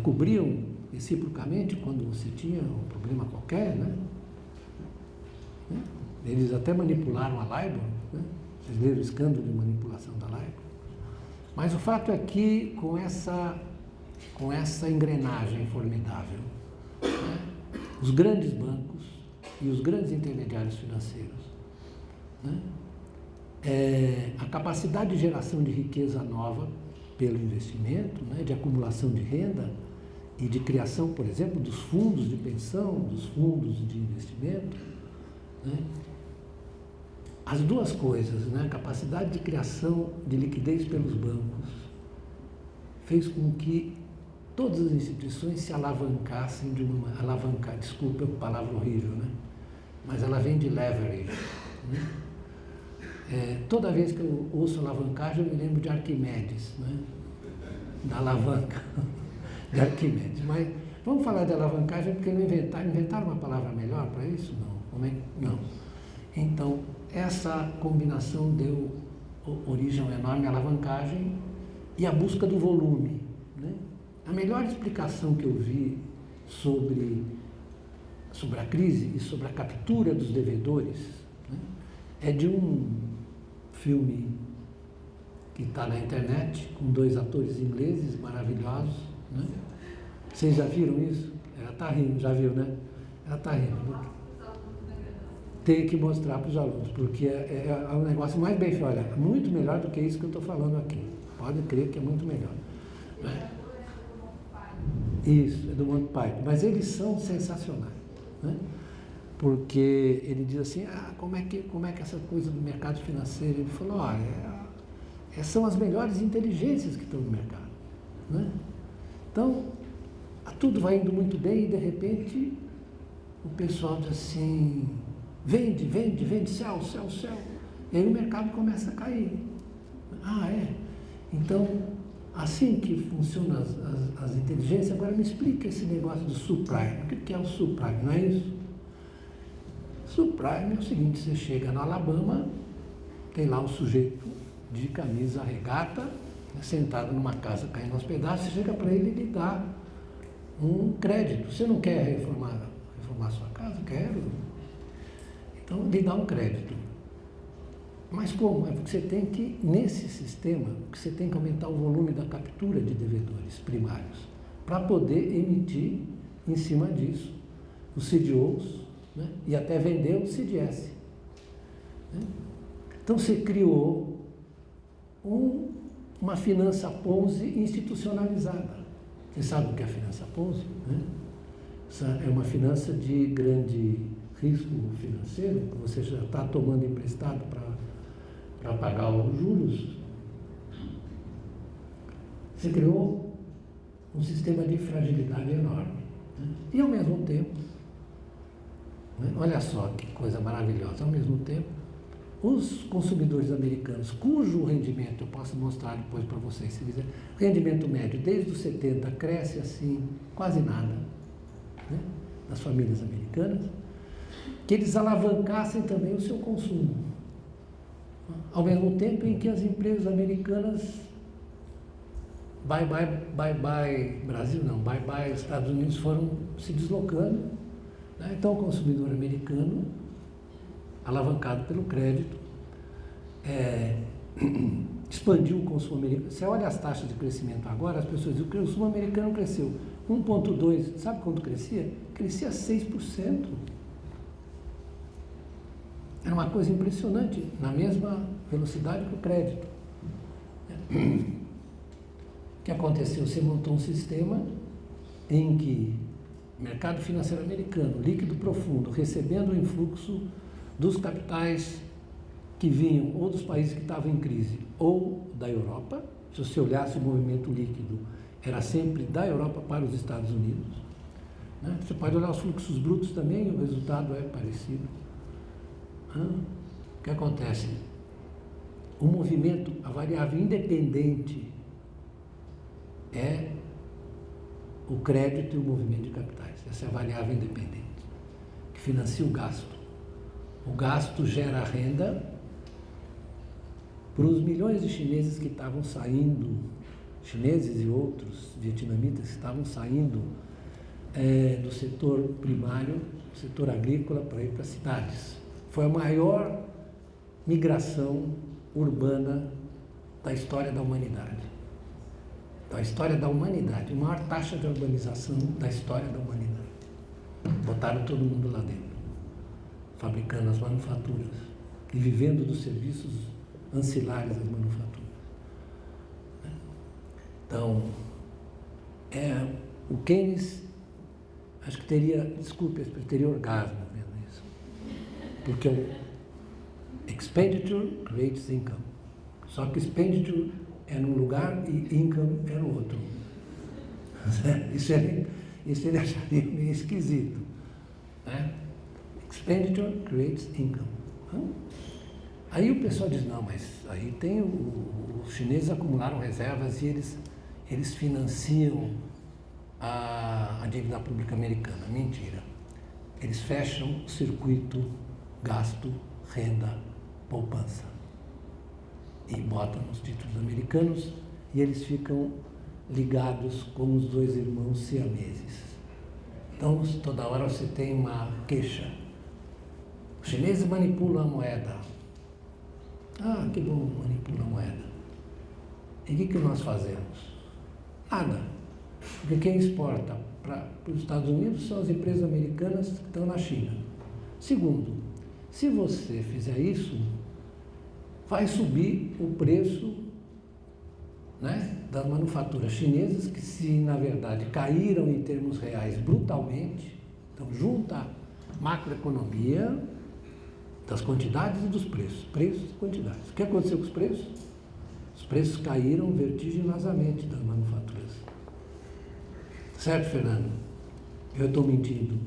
cobriam reciprocamente quando você tinha um problema qualquer, né? Eles até manipularam a LIBOR, né? Vocês leram o escândalo de manipulação da LIBOR. Mas o fato é que com essa engrenagem formidável, né? Os grandes bancos e os grandes intermediários financeiros, né? A capacidade de geração de riqueza nova pelo investimento, né? De acumulação de renda e de criação, por exemplo, dos fundos de pensão, dos fundos de investimento, né? As duas coisas, né? A capacidade de criação de liquidez pelos bancos fez com que todas as instituições se alavancassem desculpa a palavra horrível, né? Mas ela vem de leverage, né? Toda vez que eu ouço alavancagem, eu me lembro de Arquimedes, né? Da alavanca de Arquimedes. Mas vamos falar de alavancagem porque não inventaram uma palavra melhor para isso? Não. Então, essa combinação deu origem a uma enorme alavancagem e a busca do volume, né? A melhor explicação que eu vi sobre a crise e sobre a captura dos devedores, né, é de um filme que está na internet, com 2 atores ingleses maravilhosos, né? Vocês já viram isso? Ela está rindo, já viu, né? Ela está rindo. Tem que mostrar para os alunos, porque é um negócio mais bem feito. Olha, muito melhor do que isso que eu estou falando aqui. Pode crer que é muito melhor. Né? Isso, é do Monty Python. Mas eles são sensacionais, né? Porque ele diz assim, como é que essa coisa do mercado financeiro? Ele falou, são as melhores inteligências que estão no mercado, né? Então, tudo vai indo muito bem e de repente o pessoal diz assim, vende, sell. E aí o mercado começa a cair. Então, assim que funcionam as inteligências, agora me explica esse negócio do subprime. O que é o subprime, não é isso? Subprime é o seguinte, você chega no Alabama, tem lá um sujeito de camisa regata, sentado numa casa caindo aos pedaços, você chega para ele e lhe dá um crédito. Você não quer reformar sua casa? Quero. Então, lhe dá um crédito. Mas como? É porque você tem que, nesse sistema, você tem que aumentar o volume da captura de devedores primários, para poder emitir, em cima disso, os CDOs, né? E até vender o CDS. Né? Então, você criou uma finança Ponzi institucionalizada. Você sabe o que é a finança Ponzi? Né? Essa é uma finança de grande risco financeiro, que você já está tomando emprestado para pagar os juros. Você criou um sistema de fragilidade enorme. Né? E, ao mesmo tempo, né? Olha só que coisa maravilhosa, ao mesmo tempo, os consumidores americanos, cujo rendimento, eu posso mostrar depois para vocês, se quiser, rendimento médio desde os 70 cresce assim, quase nada, né? Das famílias americanas, que eles alavancassem também o seu consumo. Ao mesmo tempo em que as empresas americanas, bye Brasil não, bye Estados Unidos, foram se deslocando, né? Então o consumidor americano, alavancado pelo crédito, expandiu o consumo americano. Você olha as taxas de crescimento agora, as pessoas dizem que o consumo americano cresceu 1,2%, sabe quanto crescia? Crescia 6%. Era uma coisa impressionante, na mesma velocidade que o crédito. O que aconteceu? Você montou um sistema em que o mercado financeiro americano, líquido profundo, recebendo o influxo dos capitais que vinham ou dos países que estavam em crise ou da Europa. Se você olhasse o movimento líquido, era sempre da Europa para os Estados Unidos. Né? Você pode olhar os fluxos brutos também, e o resultado é parecido. O que acontece? O movimento, a variável independente é o crédito e o movimento de capitais. Essa é a variável independente, que financia o gasto. O gasto gera renda para os milhões de chineses que estavam saindo, chineses e outros vietnamitas que estavam saindo do setor primário, setor agrícola, para ir para as cidades. Foi a maior migração urbana da história da humanidade. Da história da humanidade, a maior taxa de urbanização da história da humanidade. Botaram todo mundo lá dentro, fabricando as manufaturas e vivendo dos serviços ancilares às manufaturas. Então, o Keynes, acho que teria orgasmo vendo isso. Porque o expenditure creates income. Só que expenditure é num lugar e income é no outro. Isso ele acharia meio esquisito. Né? Expenditure creates income. Aí o pessoal diz, não, mas aí tem os chineses acumularam reservas e eles financiam a dívida pública americana. Mentira. Eles fecham o circuito gasto, renda, poupança. E botam nos títulos americanos e eles ficam ligados como os dois irmãos siameses. Então, toda hora você tem uma queixa. Os chineses manipulam a moeda. Ah, que bom, manipulam a moeda. E o que nós fazemos? Nada. Porque quem exporta para os Estados Unidos são as empresas americanas que estão na China. Segundo, se você fizer isso, vai subir o preço, né, das manufaturas chinesas, que se na verdade caíram em termos reais brutalmente. Então, junta a macroeconomia das quantidades e dos preços. Preços e quantidades. O que aconteceu com os preços? Os preços caíram vertiginosamente das manufaturas. Certo, Fernando? Eu estou mentindo.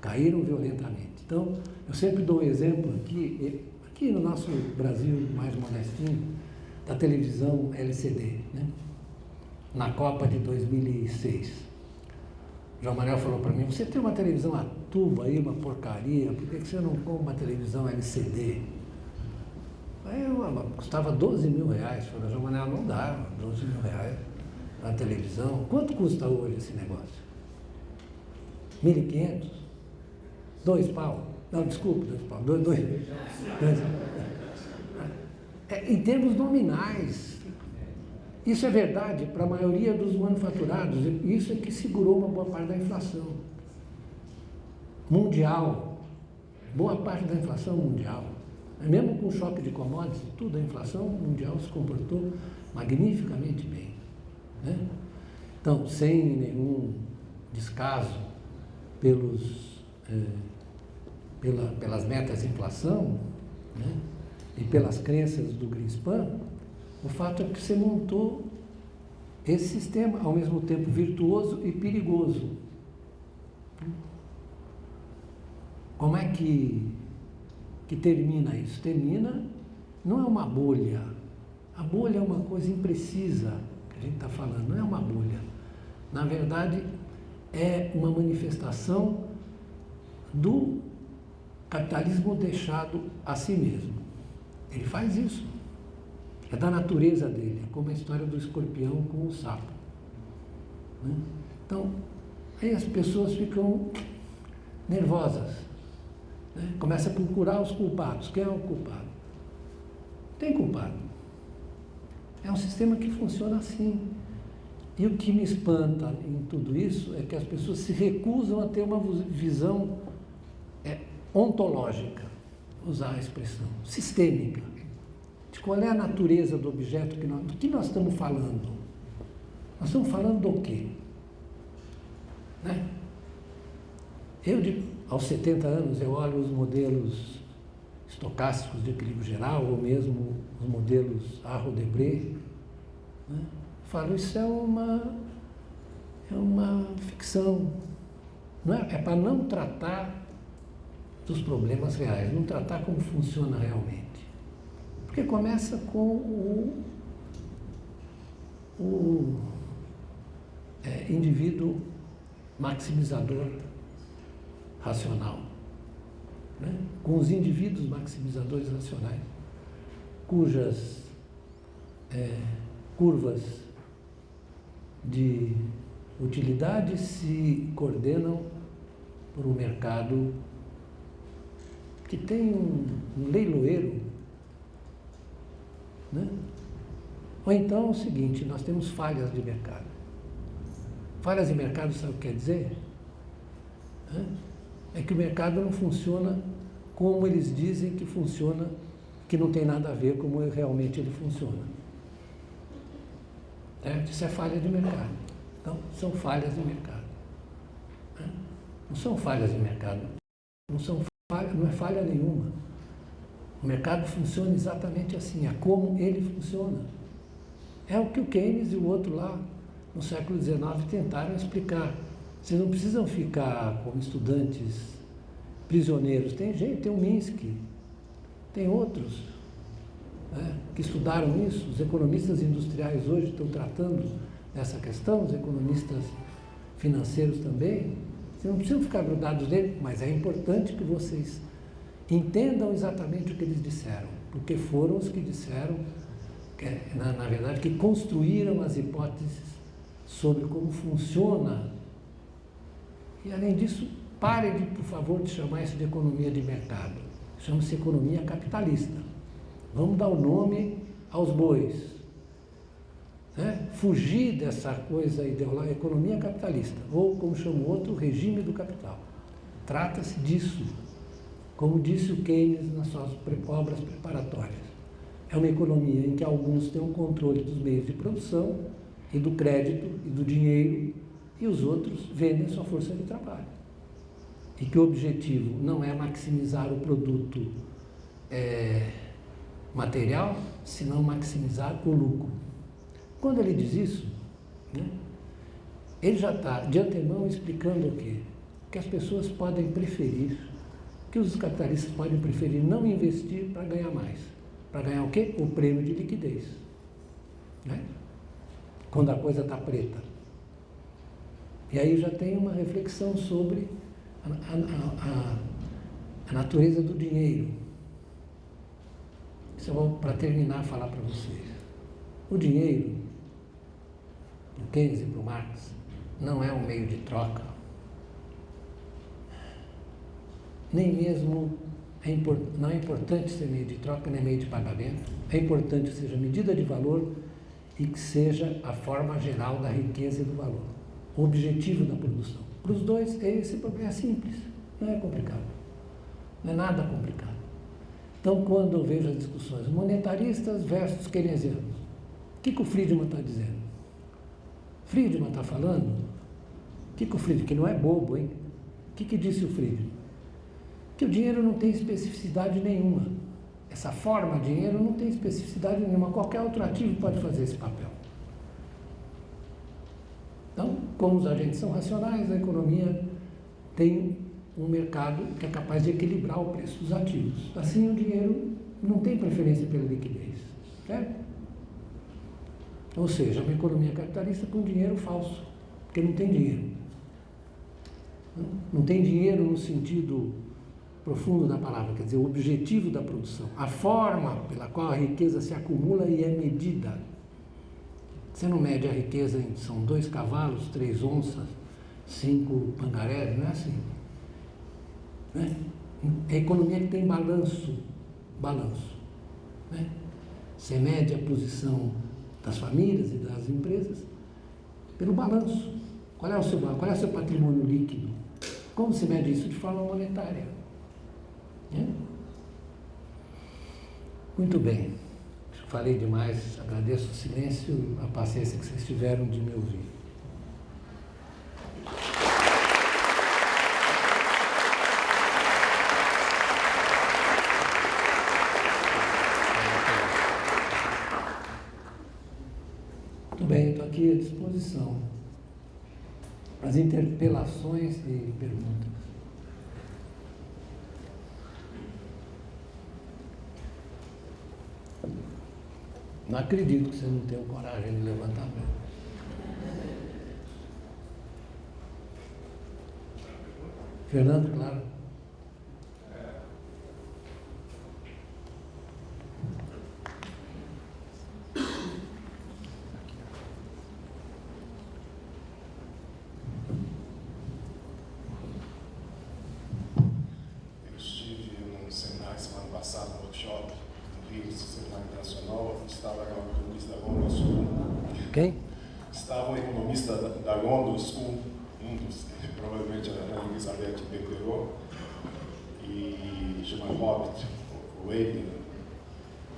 Caíram violentamente. Então, eu sempre dou um exemplo aqui no nosso Brasil mais modestinho, da televisão LCD, né? Na Copa de 2006. O João Manuel falou para mim, você tem uma televisão a tubo aí, uma porcaria, por que você não compra uma televisão LCD? Aí custava 12 mil reais. Eu falei, João Manuel, não dá 12 mil reais na televisão. Quanto custa hoje esse negócio? 1.500? 2 pau? Não, desculpa, 2 pau. Dois. Em termos nominais. Isso é verdade para a maioria dos manufaturados. Isso é que segurou uma boa parte da inflação mundial. Boa parte da inflação mundial. Mesmo com o choque de commodities, tudo, a inflação mundial se comportou magnificamente bem. Né? Então, sem nenhum descaso pelas metas de inflação, né? E pelas crenças do Greenspan, o fato é que você montou esse sistema, ao mesmo tempo virtuoso e perigoso. Como é que termina isso? Termina, não é uma bolha. A bolha é uma coisa imprecisa que a gente está falando, não é uma bolha. Na verdade, é uma manifestação do capitalismo deixado a si mesmo. Ele faz isso. É da natureza dele, é como a história do escorpião com o sapo. Né? Então, aí as pessoas ficam nervosas. Né? Começa a procurar os culpados. Quem é o culpado? Tem culpado. É um sistema que funciona assim. E o que me espanta em tudo isso é que as pessoas se recusam a ter uma visão ontológica, usar a expressão, sistêmica, de qual é a natureza do objeto, do que nós estamos falando. Nós estamos falando do quê? Né? Aos 70 anos, eu olho os modelos estocásticos de equilíbrio geral, ou mesmo os modelos Arrow-Debré, né? Falo, isso é uma ficção. Não é para não tratar dos problemas reais, não tratar como funciona realmente. Porque começa com o indivíduo maximizador racional, né? Com os indivíduos maximizadores racionais, cujas curvas de utilidade se coordenam por um mercado que tem um leiloeiro, né? Ou então é o seguinte, nós temos falhas de mercado. Falhas de mercado, sabe o que quer dizer? É que o mercado não funciona como eles dizem que funciona, que não tem nada a ver como realmente ele funciona. Isso é falha de mercado. Então, são falhas de mercado. Não são falhas de mercado. Não é falha nenhuma. O mercado funciona exatamente assim, é como ele funciona. É o que o Keynes e o outro lá, no século XIX, tentaram explicar. Vocês não precisam ficar como estudantes prisioneiros. Tem gente, tem o Minsky, tem outros que estudaram isso. Os economistas industriais hoje estão tratando dessa questão, os economistas financeiros também. Vocês não precisam ficar grudados nele, mas é importante que vocês entendam exatamente o que eles disseram, porque foram os que disseram, na verdade, que construíram as hipóteses sobre como funciona. E, além disso, pare, por favor, de chamar isso de economia de mercado. Chama-se economia capitalista. Vamos dar o nome aos bois. Fugir dessa coisa ideológica, economia capitalista, ou, como chama o outro, regime do capital. Trata-se disso, como disse o Keynes nas suas obras preparatórias. É uma economia em que alguns têm o controle dos meios de produção e do crédito e do dinheiro, e os outros vendem sua força de trabalho. E que o objetivo não é maximizar o produto material, senão maximizar o lucro. Quando ele diz isso, ele já está de antemão explicando o quê? Que as pessoas podem preferir, que os capitalistas podem preferir não investir para ganhar mais. Para ganhar o quê? O prêmio de liquidez. Quando a coisa está preta. E aí já tem uma reflexão sobre a natureza do dinheiro. Isso eu vou, para terminar, falar para vocês. O dinheiro, para o Keynes e para o Marx, não é um meio de troca. Nem mesmo não é importante ser meio de troca, nem meio de pagamento. É importante que seja medida de valor e que seja a forma geral da riqueza e do valor. O objetivo da produção. Para os dois, esse problema é simples, não é complicado. Não é nada complicado. Então, quando eu vejo as discussões monetaristas versus keynesianos, o que o Friedman está dizendo? Friedman está falando? O que o Friedman, que não é bobo, hein? O que disse o Friedman? Que o dinheiro não tem especificidade nenhuma. Essa forma de dinheiro não tem especificidade nenhuma. Qualquer outro ativo pode fazer esse papel. Então, como os agentes são racionais, a economia tem um mercado que é capaz de equilibrar o preço dos ativos. Assim, o dinheiro não tem preferência pela liquidez. Certo? Ou seja, uma economia capitalista com dinheiro falso, porque não tem dinheiro. Não tem dinheiro no sentido profundo da palavra, quer dizer, o objetivo da produção, a forma pela qual a riqueza se acumula e é medida. Você não mede a riqueza em são 2 cavalos, 3 onças, 5 pangarés, não é assim. É a economia que tem balanço. Você mede a posição das famílias e das empresas pelo balanço. Qual é o seu patrimônio líquido? Como se mede isso? De forma monetária. Muito bem. Falei demais, agradeço o silêncio e a paciência que vocês tiveram de me ouvir. Muito bem, estou aqui à disposição para as interpelações e perguntas. Não acredito que vocês não tenham coragem de levantar a mão. Fernando, claro. Eu estive num seminário semana passada, no workshop do Rio, seminário internacional, estava a economista da London School. Quem? Estava um economista da London School, um dos que provavelmente a Ana Elizabeth pegou, e chama Hobbit, o Wayne.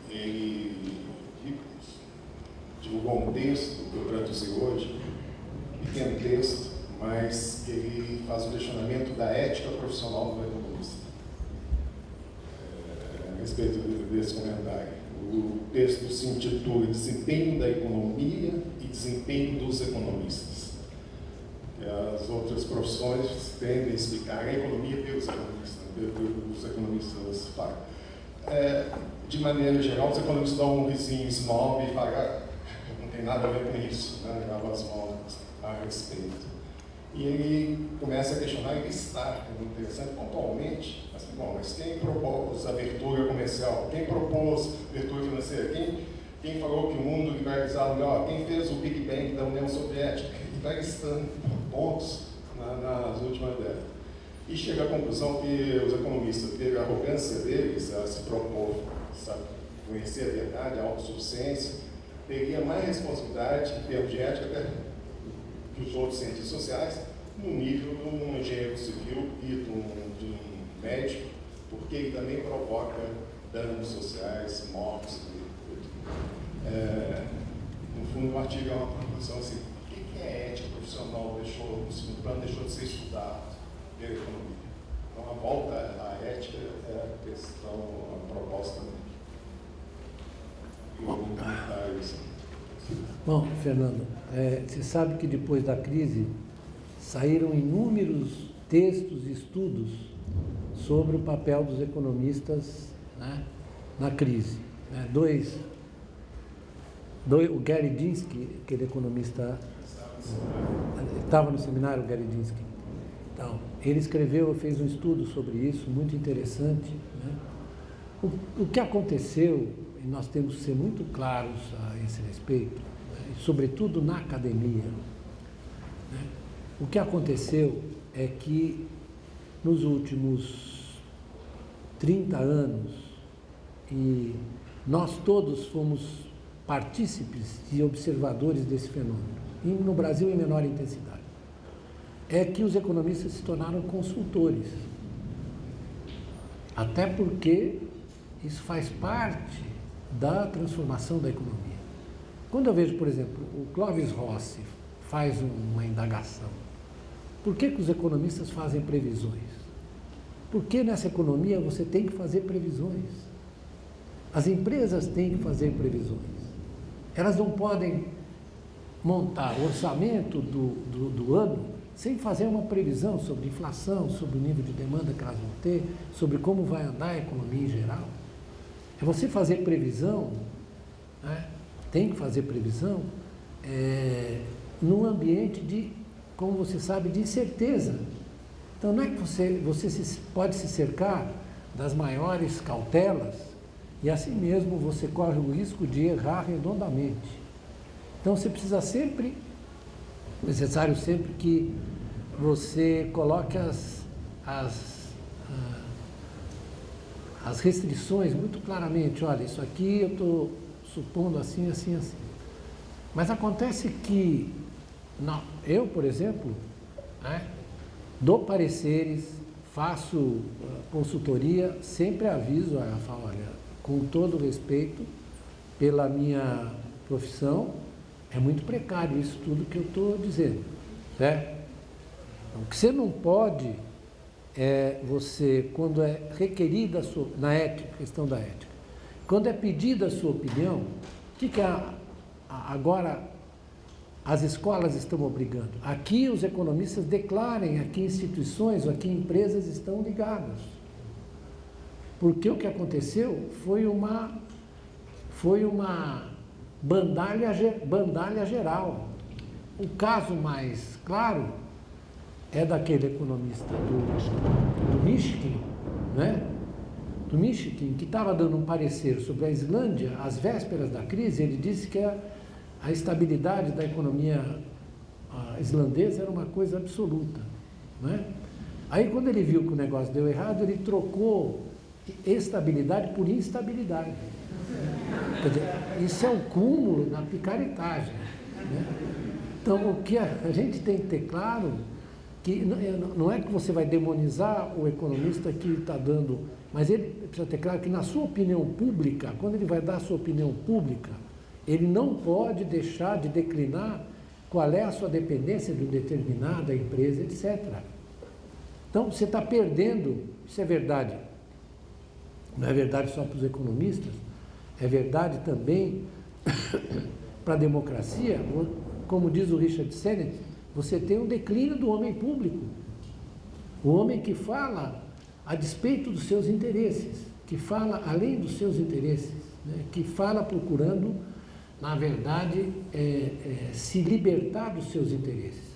Ele divulgou um texto que eu traduzi hoje, pequeno texto, mas que ele faz um questionamento da ética profissional do economista. A respeito desse comentário. O texto se intitula Desempenho da Economia e Desempenho dos Economistas. As outras profissões tendem a explicar a economia pelos economistas falam. De maneira geral, os economistas dão um risinho snob e falam, não tem nada a ver com isso, né? Lava as mãos a respeito. E ele começa a questionar e listar, é muito interessante, pontualmente, assim, bom, mas quem propôs a abertura comercial? Quem propôs a abertura financeira? Quem falou que o mundo liberalizado melhor? Quem fez o Big Bang da União Soviética? E vai listando pontos nas últimas décadas. E chega à conclusão que os economistas, pela arrogância deles a se propor, sabe, conhecer a verdade, a autossuficiência, teria mais responsabilidade em termos de ética até que os outros cientistas sociais, no nível de um engenheiro civil e de um médico, porque ele também provoca danos sociais, mortes. No fundo, o artigo é uma proposição assim, o que é ética profissional no segundo plano deixou de ser estudado pela economia? Então, a volta à ética é a questão, a proposta. Bom, Fernando, você sabe que depois da crise saíram inúmeros textos e estudos sobre o papel dos economistas, né, na crise. O Gary Dinsky, aquele economista, estava no seminário, o Gary Dinsky. Então, ele fez um estudo sobre isso, muito interessante, né? O que aconteceu, e nós temos que ser muito claros a esse respeito, né, sobretudo na academia, né? O que aconteceu é que nos últimos 30 anos, e nós todos fomos partícipes e observadores desse fenômeno, e no Brasil em menor intensidade, é que os economistas se tornaram consultores, até porque isso faz parte da transformação da economia. Quando eu vejo, por exemplo, o Clóvis Rossi faz uma indagação, por que os economistas fazem previsões? Porque nessa economia você tem que fazer previsões. As empresas têm que fazer previsões. Elas não podem montar o orçamento do ano sem fazer uma previsão sobre inflação, sobre o nível de demanda que elas vão ter, sobre como vai andar a economia em geral. É você fazer previsão, né? Tem que fazer previsão num ambiente de, como você sabe, de incerteza. Então não é que você pode se cercar das maiores cautelas e assim mesmo você corre o risco de errar redondamente. Então você precisa sempre, necessário sempre que você coloque as restrições muito claramente. Olha, isso aqui eu estou supondo assim, assim, assim. Mas acontece que eu, por exemplo, né, dou pareceres, faço consultoria, sempre aviso, falo, olha, com todo respeito pela minha profissão, é muito precário isso tudo que eu estou dizendo, certo? Então, o que você não pode você, quando é requerida na ética, questão da ética, quando é pedida a sua opinião, o que agora as escolas estão obrigando? Aqui os economistas declarem, aqui instituições, aqui empresas estão ligadas. Porque o que aconteceu foi uma bandalha geral. O caso mais claro é daquele economista do Michigan, né? Do Michigan, que estava dando um parecer sobre a Islândia, às vésperas da crise. Ele disse que a estabilidade da economia islandesa era uma coisa absoluta, né? Aí, quando ele viu que o negócio deu errado, ele trocou estabilidade por instabilidade. Quer dizer, isso é um cúmulo na picaretagem, né? Então, o que a gente tem que ter claro, que não é que você vai demonizar o economista que está dando, mas ele precisa ter claro que na sua opinião pública, quando ele vai dar a sua opinião pública, ele não pode deixar de declinar qual é a sua dependência de uma determinada empresa, etc. Então, você está perdendo, isso é verdade, não é verdade só para os economistas, É verdade também para a democracia, como diz o Richard Sennett, você tem um declínio do homem público. O homem que fala a despeito dos seus interesses, que fala além dos seus interesses, né? Que fala procurando, na verdade, se libertar dos seus interesses.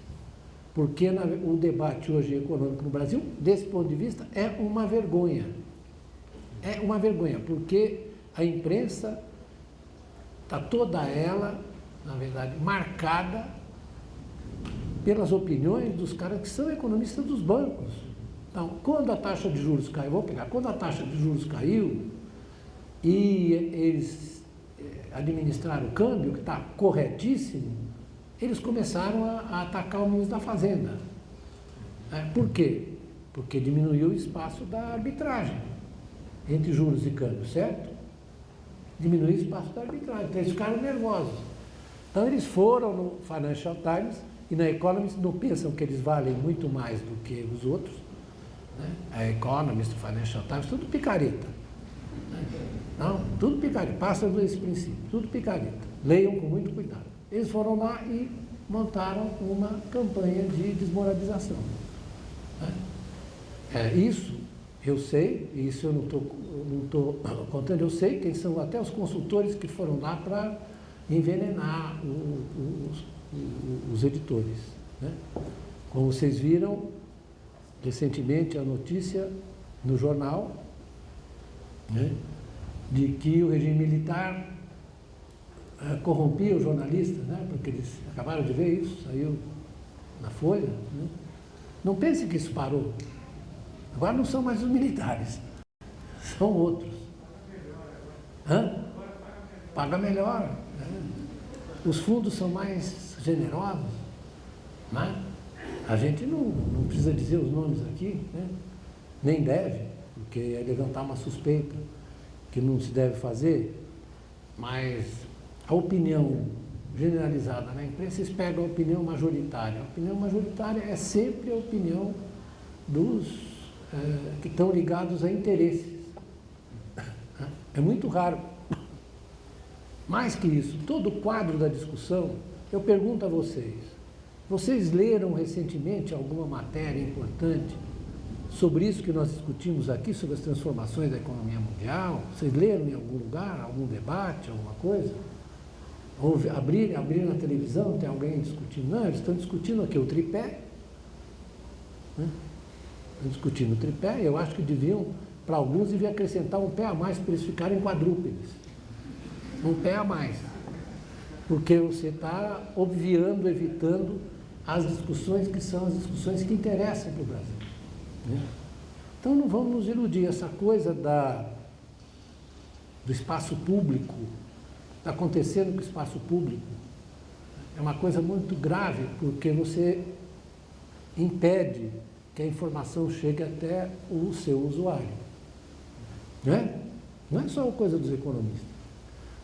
Porque o debate hoje econômico no Brasil, desse ponto de vista, é uma vergonha. É uma vergonha, porque a imprensa está toda ela, na verdade, marcada pelas opiniões dos caras que são economistas dos bancos. Então, quando a taxa de juros caiu, quando a taxa de juros caiu e eles administraram o câmbio, que está corretíssimo, eles começaram a atacar o ministro da Fazenda. Por quê? Porque diminuiu o espaço da arbitragem entre juros e câmbio, certo? Diminuiu o espaço da arbitragem, então eles ficaram nervosos. Então eles foram no Financial Times e na Economist não pensam que eles valem muito mais do que os outros, né? A Economist, o Financial Times, tudo picareta. Não, tudo picareta, passa desse princípio, tudo picareta. Leiam com muito cuidado. Eles foram lá e montaram uma campanha de desmoralização. Isso eu sei, e isso eu não estou contando, eu sei quem são até os consultores que foram lá para envenenar os editores. Né? Como vocês viram, recentemente a notícia no jornal, né, de que o regime militar corrompia os jornalistas, né, porque eles acabaram de ver isso, saiu na Folha. Né? Não pense que isso parou. Agora não são mais os militares, são outros. Paga melhor. Né? Os fundos são mais generosos. Né? A gente não precisa dizer os nomes aqui, né? Nem deve, porque é levantar uma suspeita que não se deve fazer, mas a opinião generalizada na imprensa, eles pegam a opinião majoritária. A opinião majoritária é sempre a opinião dos que estão ligados a interesses. É muito raro. Mais que isso, todo o quadro da discussão, eu pergunto a vocês, vocês leram recentemente alguma matéria importante sobre isso que nós discutimos aqui, sobre as transformações da economia mundial? Vocês leram em algum lugar, algum debate, alguma coisa? Abrir na televisão, tem alguém discutindo? Não, eles estão discutindo aqui o tripé. Né? Estão discutindo o tripé, eu acho que deviam, para alguns, deviam acrescentar um pé a mais para eles ficarem quadrúpedes. Um pé a mais. Porque você está obviando, evitando as discussões que são as discussões que interessam para o Brasil. Né? Então não vamos nos iludir, essa coisa do espaço público, está acontecendo com o espaço público, é uma coisa muito grave, porque você impede que a informação chegue até o seu usuário. Né? Não é só uma coisa dos economistas.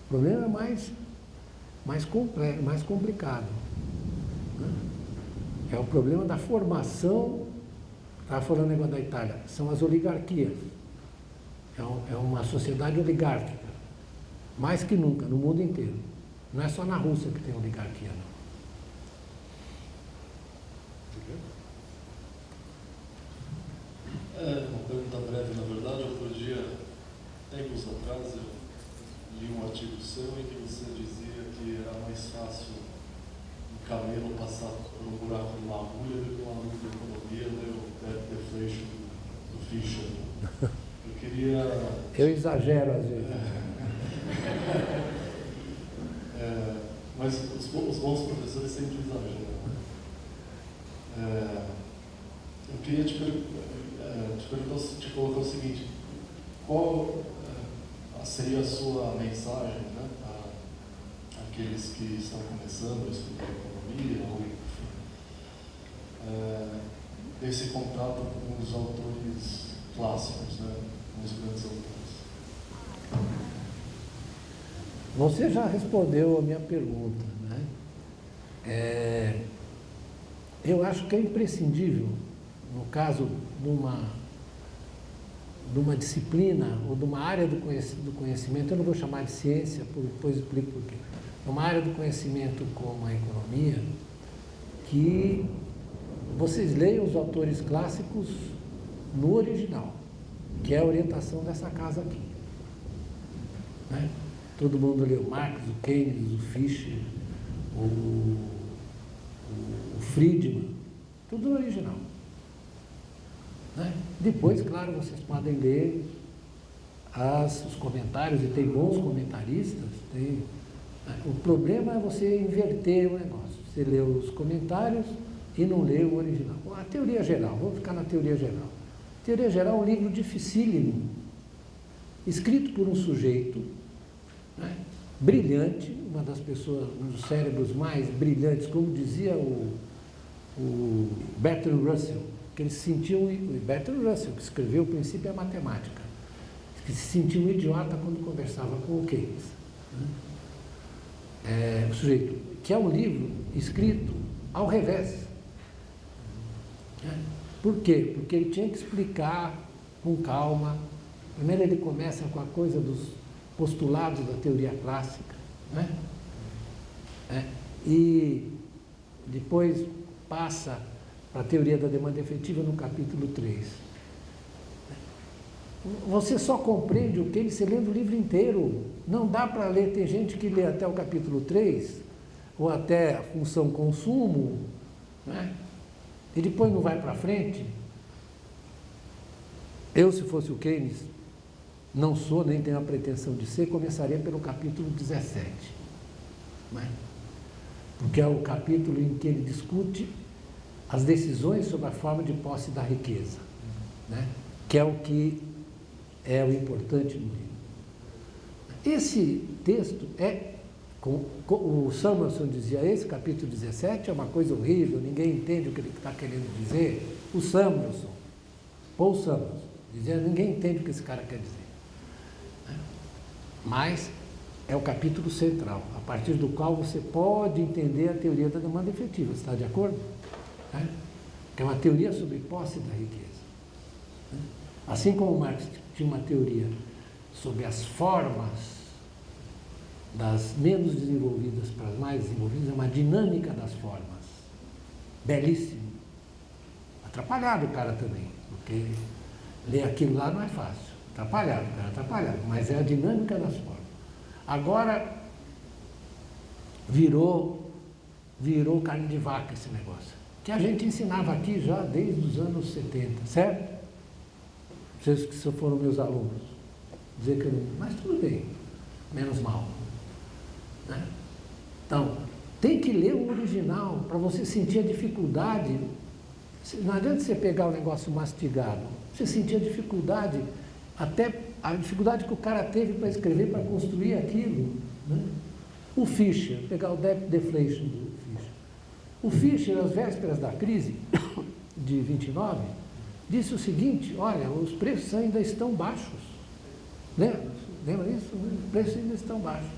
O problema é mais complexo, mais complicado. Né? É o problema da formação. Estava falando o negócio da Itália, são as oligarquias. É uma sociedade oligárquica, mais que nunca, no mundo inteiro. Não é só na Rússia que tem oligarquia, não. Uma pergunta breve, na verdade. Outro dia, tempos atrás, eu li um artigo seu em que você dizia que era mais fácil um camelo passar por um buraco numa agulha do que uma agulha de economia, ler o Debt Deflation do Fischer. Eu queria... Eu exagero às vezes. Mas os bons professores sempre exageram. Eu queria te colocar o seguinte: qual seria a sua mensagem, né, para aqueles que estão começando a estudar economia, ou desse contato com os autores clássicos, né, com os grandes autores? Você já respondeu a minha pergunta, né? Eu acho que é imprescindível, no caso de de uma disciplina ou de uma área do conhecimento, eu não vou chamar de ciência, depois explico por quê, uma área do conhecimento como a economia, que vocês leiam os autores clássicos no original, que é a orientação dessa casa aqui. Né? Todo mundo leu Marx, o Keynes, o Fischer, o Friedman, tudo no original. Né? Depois, claro, vocês podem ler os comentários, e tem bons comentaristas. O problema é você inverter o negócio. Você lê os comentários e não lê o original. A teoria geral, vamos ficar na teoria geral. A teoria geral é um livro dificílimo, escrito por um sujeito, né, brilhante, uma das pessoas, um dos cérebros mais brilhantes, como dizia o Bertrand Russell, que ele se sentiu, o Bertrand Russell, que escreveu O Princípio da Matemática, que se sentiu um idiota quando conversava com o Keynes. Né? O sujeito, que é um livro escrito ao revés. Né? Por quê? Porque ele tinha que explicar com calma. Primeiro ele começa com a coisa dos postulados da teoria clássica, né? E depois passa para a teoria da demanda efetiva no capítulo 3. Você só compreende o que você lendo o livro inteiro. Não dá para ler, tem gente que lê até o capítulo 3, ou até a função consumo, né? E depois não vai para frente. Eu, se fosse o Keynes, não sou, nem tenho a pretensão de ser, começaria pelo capítulo 17. Né? Porque é o capítulo em que ele discute as decisões sobre a forma de posse da riqueza, né? Que é o que é o importante no livro. Esse texto o Samuelson dizia, esse capítulo 17 é uma coisa horrível, ninguém entende o que ele está querendo dizer. O Samuelson, Paul Samuelson, dizia, ninguém entende o que esse cara quer dizer. Mas é o capítulo central, a partir do qual você pode entender a teoria da demanda efetiva, está de acordo? Que é uma teoria sobre posse da riqueza. Assim como Marx tinha uma teoria sobre as formas das menos desenvolvidas para as mais desenvolvidas, é uma dinâmica das formas. Belíssimo. Atrapalhado o cara também, porque ler aquilo lá não é fácil. Atrapalhado, o cara atrapalhado, mas é a dinâmica das formas. Agora virou carne de vaca esse negócio, que a gente ensinava aqui já desde os anos 70, certo? Vocês que foram meus alunos, dizer que eu não... Mas tudo bem, menos mal. Né? Então, tem que ler o original para você sentir a dificuldade. Não adianta você pegar o negócio mastigado, você sentir a dificuldade, até a dificuldade que o cara teve para escrever, para construir aquilo. Né? O Fischer, pegar o Debt Deflation do Fischer. O Fischer, às vésperas da crise de 29, disse o seguinte, olha, os preços ainda estão baixos. Lembra disso? Os preços ainda estão baixos.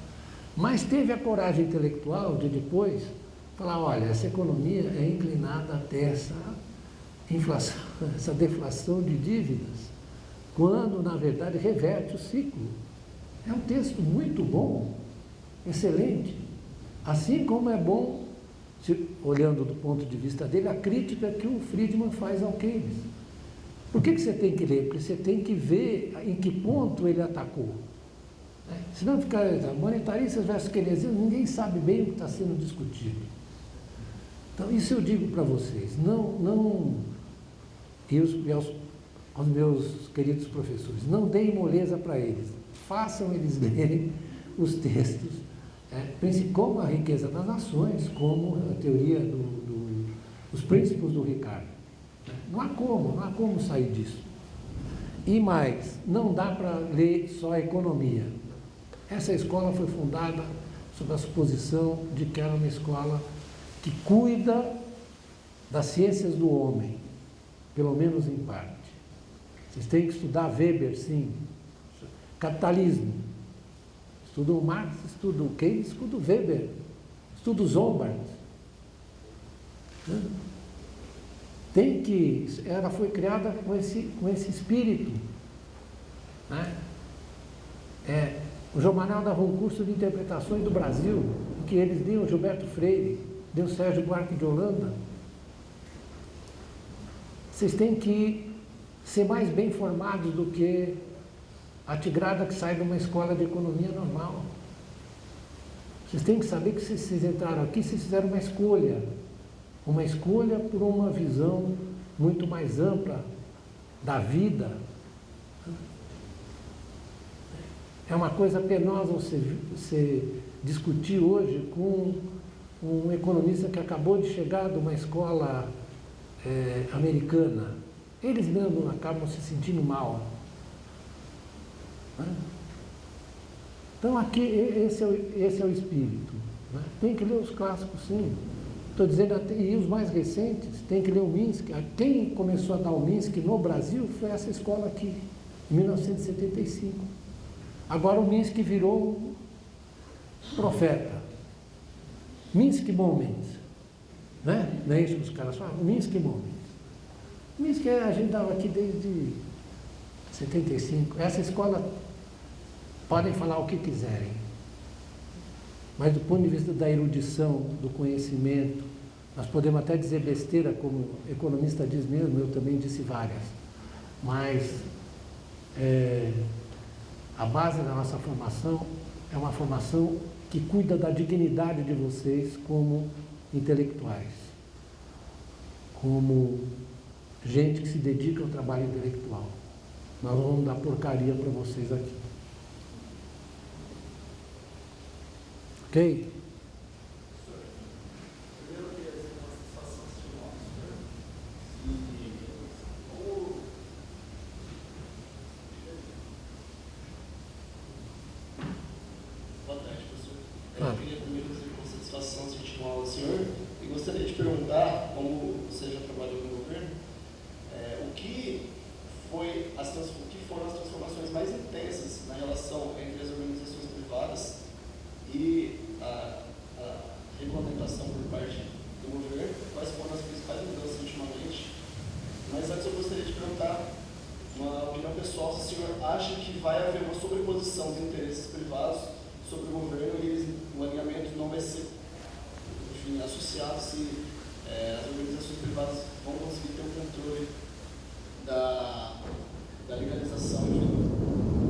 Mas teve a coragem intelectual de depois falar, olha, essa economia é inclinada até essa inflação, essa deflação de dívidas, quando, na verdade, reverte o ciclo. É um texto muito bom, excelente. Assim como é bom, olhando do ponto de vista dele, a crítica que o Friedman faz ao Keynes. Por que você tem que ler? Porque você tem que ver em que ponto ele atacou. Senão fica monetaristas versus keynesianos, ninguém sabe bem o que está sendo discutido. Então, isso eu digo para vocês, aos meus queridos professores, não deem moleza para eles, façam eles lerem os textos, como a riqueza das nações, como a teoria dos princípios do Ricardo. Não há como sair disso. E mais, não dá para ler só a economia. Essa escola foi fundada sob a suposição de que era uma escola que cuida das ciências do homem, pelo menos em parte. Vocês têm que estudar Weber, sim. Capitalismo. Estuda o Marx, estuda o Keynes, estuda o Weber, estuda o Zombart. Ela foi criada com esse espírito. né? O João Manuel dava um curso de interpretações do Brasil, em que eles liam Gilberto Freire, liam Sérgio Buarque de Holanda. Vocês têm que ser mais bem formados do que a tigrada que sai de uma escola de economia normal. Vocês têm que saber que se vocês entraram aqui, vocês fizeram uma escolha por uma visão muito mais ampla da vida. É uma coisa penosa você discutir hoje com um economista que acabou de chegar de uma escola americana. Eles mesmos acabam se sentindo mal. Então aqui esse é o espírito. Né? Tem que ler os clássicos, sim. Estou dizendo, e os mais recentes, tem que ler o Minsky. Quem começou a dar o Minsky no Brasil foi essa escola aqui, em 1975. Agora o Minsky virou profeta. Minsky Moments. Né? Não é isso que os caras falam? Minsky Moments. Minsky a gente dava aqui desde 75. Essa escola, podem falar o que quiserem, mas do ponto de vista da erudição, do conhecimento, nós podemos até dizer besteira, como o economista diz mesmo, eu também disse várias, mas a base da nossa formação é uma formação que cuida da dignidade de vocês como intelectuais, como gente que se dedica ao trabalho intelectual. Nós vamos dar porcaria para vocês aqui. Ok? Boa tarde, professor. Eu queria primeiro dizer com satisfação sentimos ao senhor e gostaria de perguntar, como você já trabalhou no governo, o que foram as transformações mais intensas na relação entre as organizações privadas e a regulamentação por parte do governo, quais foram as principais mudanças ultimamente. Mas antes eu gostaria de perguntar uma opinião pessoal, se o senhor acha que vai haver uma sobreposição de interesses privados sobre o governo e o alinhamento não vai ser, enfim, associado, se as organizações privadas vão conseguir ter o controle da legalização, enfim,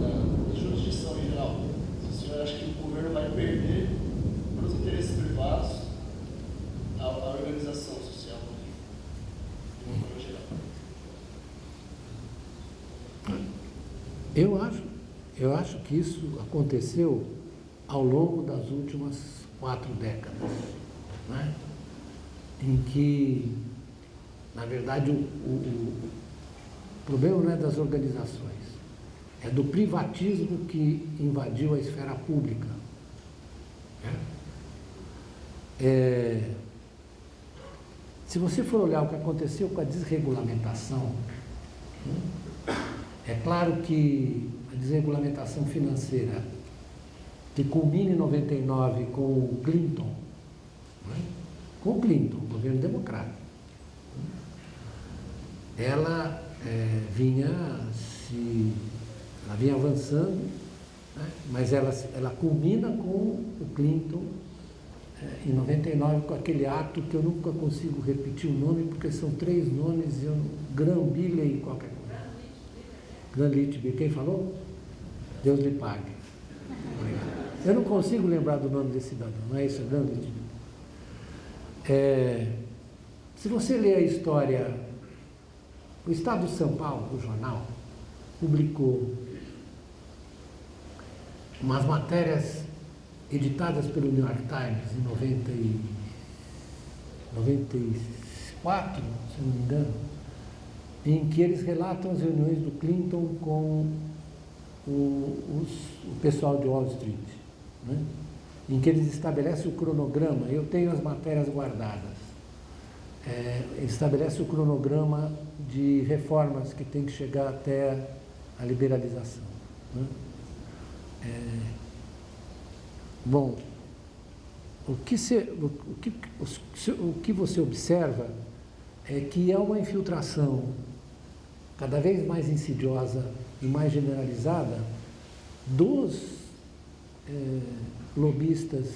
da jurisdição em geral. Se o senhor acha que o governo vai perder para os interesses privados a organização social de uma forma geral? Eu acho que isso aconteceu ao longo das últimas 4 décadas, né? Em que, na verdade, o problema não é das organizações, é do privatismo que invadiu a esfera pública. Se você for olhar o que aconteceu com a desregulamentação, é claro que a desregulamentação financeira, que culmina em 99 com o Clinton, com o Clinton, governo democrático, ela vinha avançando, né? Mas ela culmina com o Clinton em 99 com aquele ato que eu nunca consigo repetir o nome, porque são 3 nomes, Granville qualquer coisa. Granville, quem falou? Deus lhe pague. Obrigado. Eu não consigo lembrar do nome desse cidadão, não é isso, Granville? Se você ler a história, o Estado de São Paulo, o jornal, publicou umas matérias editadas pelo New York Times em 94, se não me engano, em que eles relatam as reuniões do Clinton com o pessoal de Wall Street, né? Em que eles estabelecem o cronograma. Eu tenho as matérias guardadas. Estabelece o cronograma de reformas que tem que chegar até a liberalização, né? Bom, o que você observa é que há uma infiltração cada vez mais insidiosa e mais generalizada dos lobistas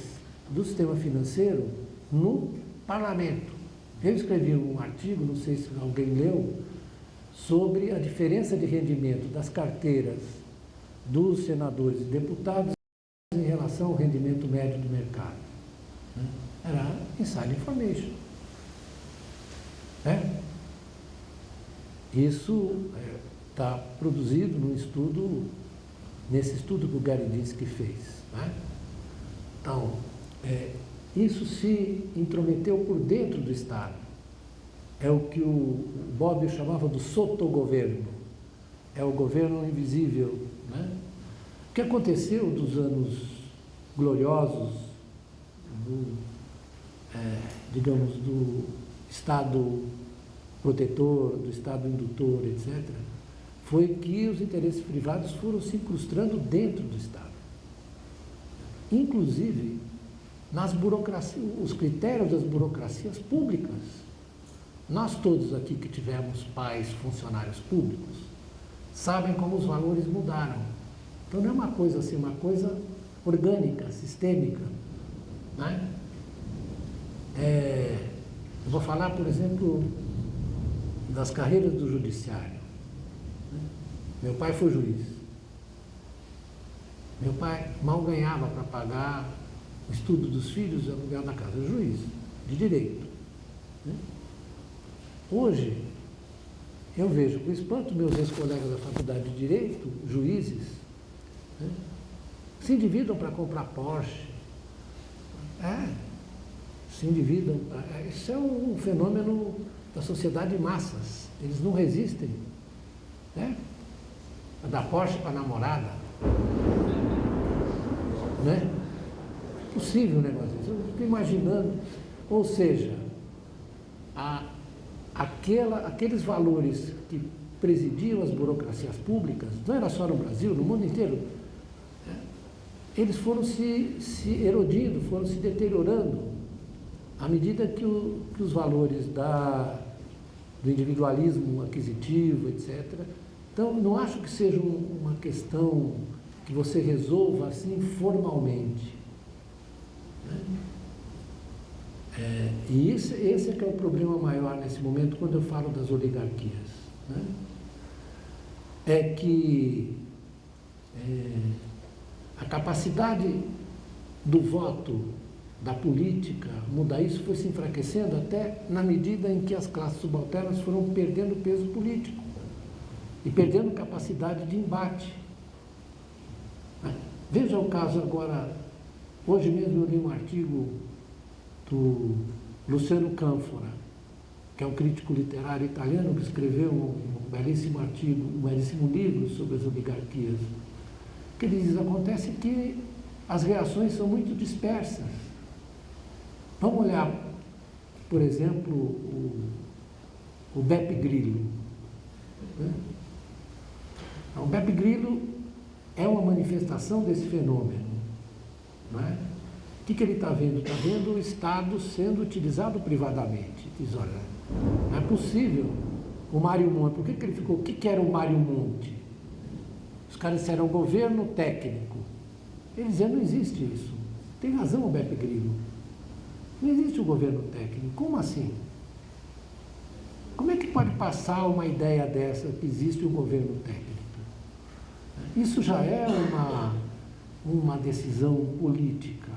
do sistema financeiro no parlamento. Eu escrevi um artigo, não sei se alguém leu, sobre a diferença de rendimento das carteiras dos senadores e deputados em relação ao rendimento médio do mercado. Era inside information. Isso está produzido num estudo, nesse estudo que o Gary Dinsky fez. Então, isso se intrometeu por dentro do Estado. É o que o Bob chamava do sotogoverno. É o governo invisível. O que aconteceu dos anos gloriosos, digamos, do Estado protetor, do Estado indutor, etc., foi que os interesses privados foram se incrustando dentro do Estado. Inclusive, nas burocracias, os critérios das burocracias públicas. Nós todos aqui que tivemos pais funcionários públicos sabem como os valores mudaram. Então não é uma coisa assim, uma coisa orgânica, sistêmica. Eu vou falar, por exemplo, das carreiras do judiciário. Meu pai foi juiz. Meu pai mal ganhava para pagar o estudo dos filhos e o aluguel da casa. Juiz de direito. Hoje, eu vejo com espanto meus ex-colegas da faculdade de Direito, juízes, se endividam para comprar Porsche. Se endividam. Isso é um fenômeno da sociedade de massas. Eles não resistem. A dar Porsche para a namorada. Possível um negócio desse. Eu fico imaginando. Ou seja, aqueles valores que presidiam as burocracias públicas, não era só no Brasil, no mundo inteiro, eles foram se erodindo, foram se deteriorando à medida que os valores do individualismo aquisitivo, etc. Então, não acho que seja uma questão que você resolva assim formalmente. E esse é que é o problema maior nesse momento quando eu falo das oligarquias. É que a capacidade do voto, da política, mudar isso foi se enfraquecendo até na medida em que as classes subalternas foram perdendo peso político e perdendo capacidade de embate. Veja o caso agora, hoje mesmo eu li um artigo do Luciano Canfora, que é um crítico literário italiano que escreveu um belíssimo artigo, um belíssimo livro sobre as oligarquias, que ele diz, acontece que as reações são muito dispersas. Vamos olhar, por exemplo, o Beppe Grillo. O Beppe Grillo é uma manifestação desse fenômeno. O que ele está vendo? Está vendo o Estado sendo utilizado privadamente. Diz, olha, não é possível. O Mário Monti, por que ele ficou? O que era o Mário Monti? Os caras disseram governo técnico. Ele dizia, não existe isso. Tem razão o Beppe Grillo. Não existe o governo técnico. Como assim? Como é que pode passar uma ideia dessa que existe um governo técnico? Isso já é uma decisão política.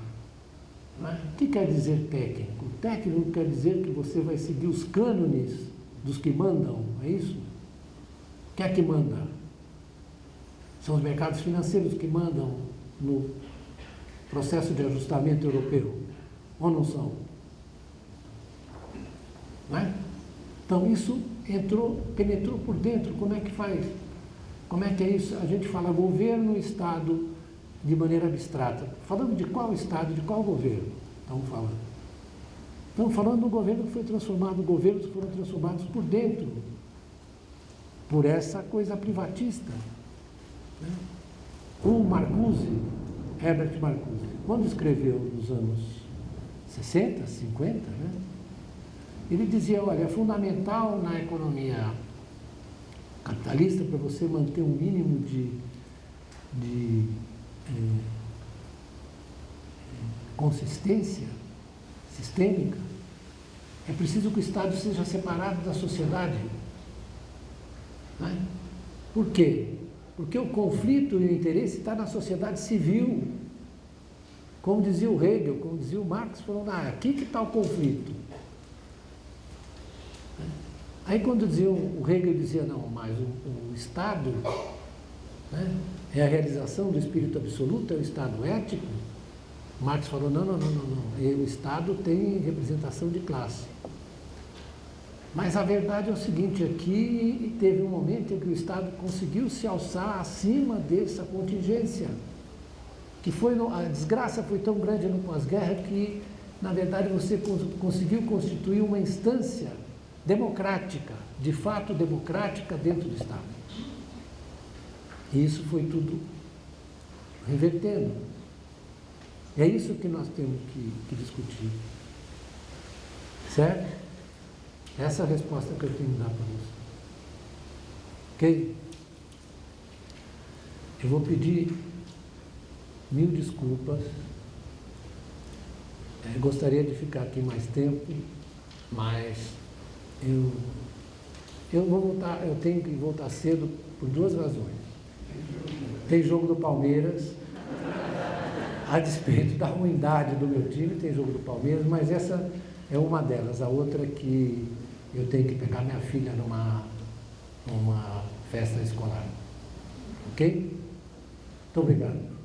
O que quer dizer técnico? Técnico quer dizer que você vai seguir os cânones dos que mandam, é isso? Quem é que manda? São os mercados financeiros que mandam no processo de ajustamento europeu, ou não são? Então, isso penetrou por dentro. Como é que faz? Como é que é isso? A gente fala governo, Estado, de maneira abstrata. Falando de qual Estado, de qual governo estamos falando? Estamos falando do governo que foi transformado, governos que foram transformados por dentro, por essa coisa privatista. O Marcuse, Herbert Marcuse, quando escreveu nos anos 60, 50, ele dizia, olha, é fundamental na economia capitalista, para você manter um mínimo de consistência sistêmica, é preciso que o Estado seja separado da sociedade. Não é? Por quê? Porque o conflito e o interesse está na sociedade civil. Como dizia o Hegel, como dizia o Marx, falando, aqui que está o conflito. Aí quando dizia, o Hegel dizia, não, mas o Estado, né, é a realização do espírito absoluto, é o Estado ético. Marx falou, não, o Estado tem representação de classe. Mas a verdade é o seguinte, aqui teve um momento em que o Estado conseguiu se alçar acima dessa contingência, que a desgraça foi tão grande no pós-guerra que, na verdade, você conseguiu constituir uma instância democrática, de fato democrática dentro do Estado. E isso foi tudo revertendo. É isso que nós temos que discutir. Certo? Essa é a resposta que eu tenho que dar para você. Ok? Eu vou pedir 1000 desculpas. Gostaria de ficar aqui mais tempo, mas eu vou voltar, eu tenho que voltar cedo por 2 razões. Tem jogo do Palmeiras, a despeito da ruindade do meu time, tem jogo do Palmeiras, mas essa é uma delas. A outra é que eu tenho que pegar minha filha numa festa escolar. Ok? Muito obrigado.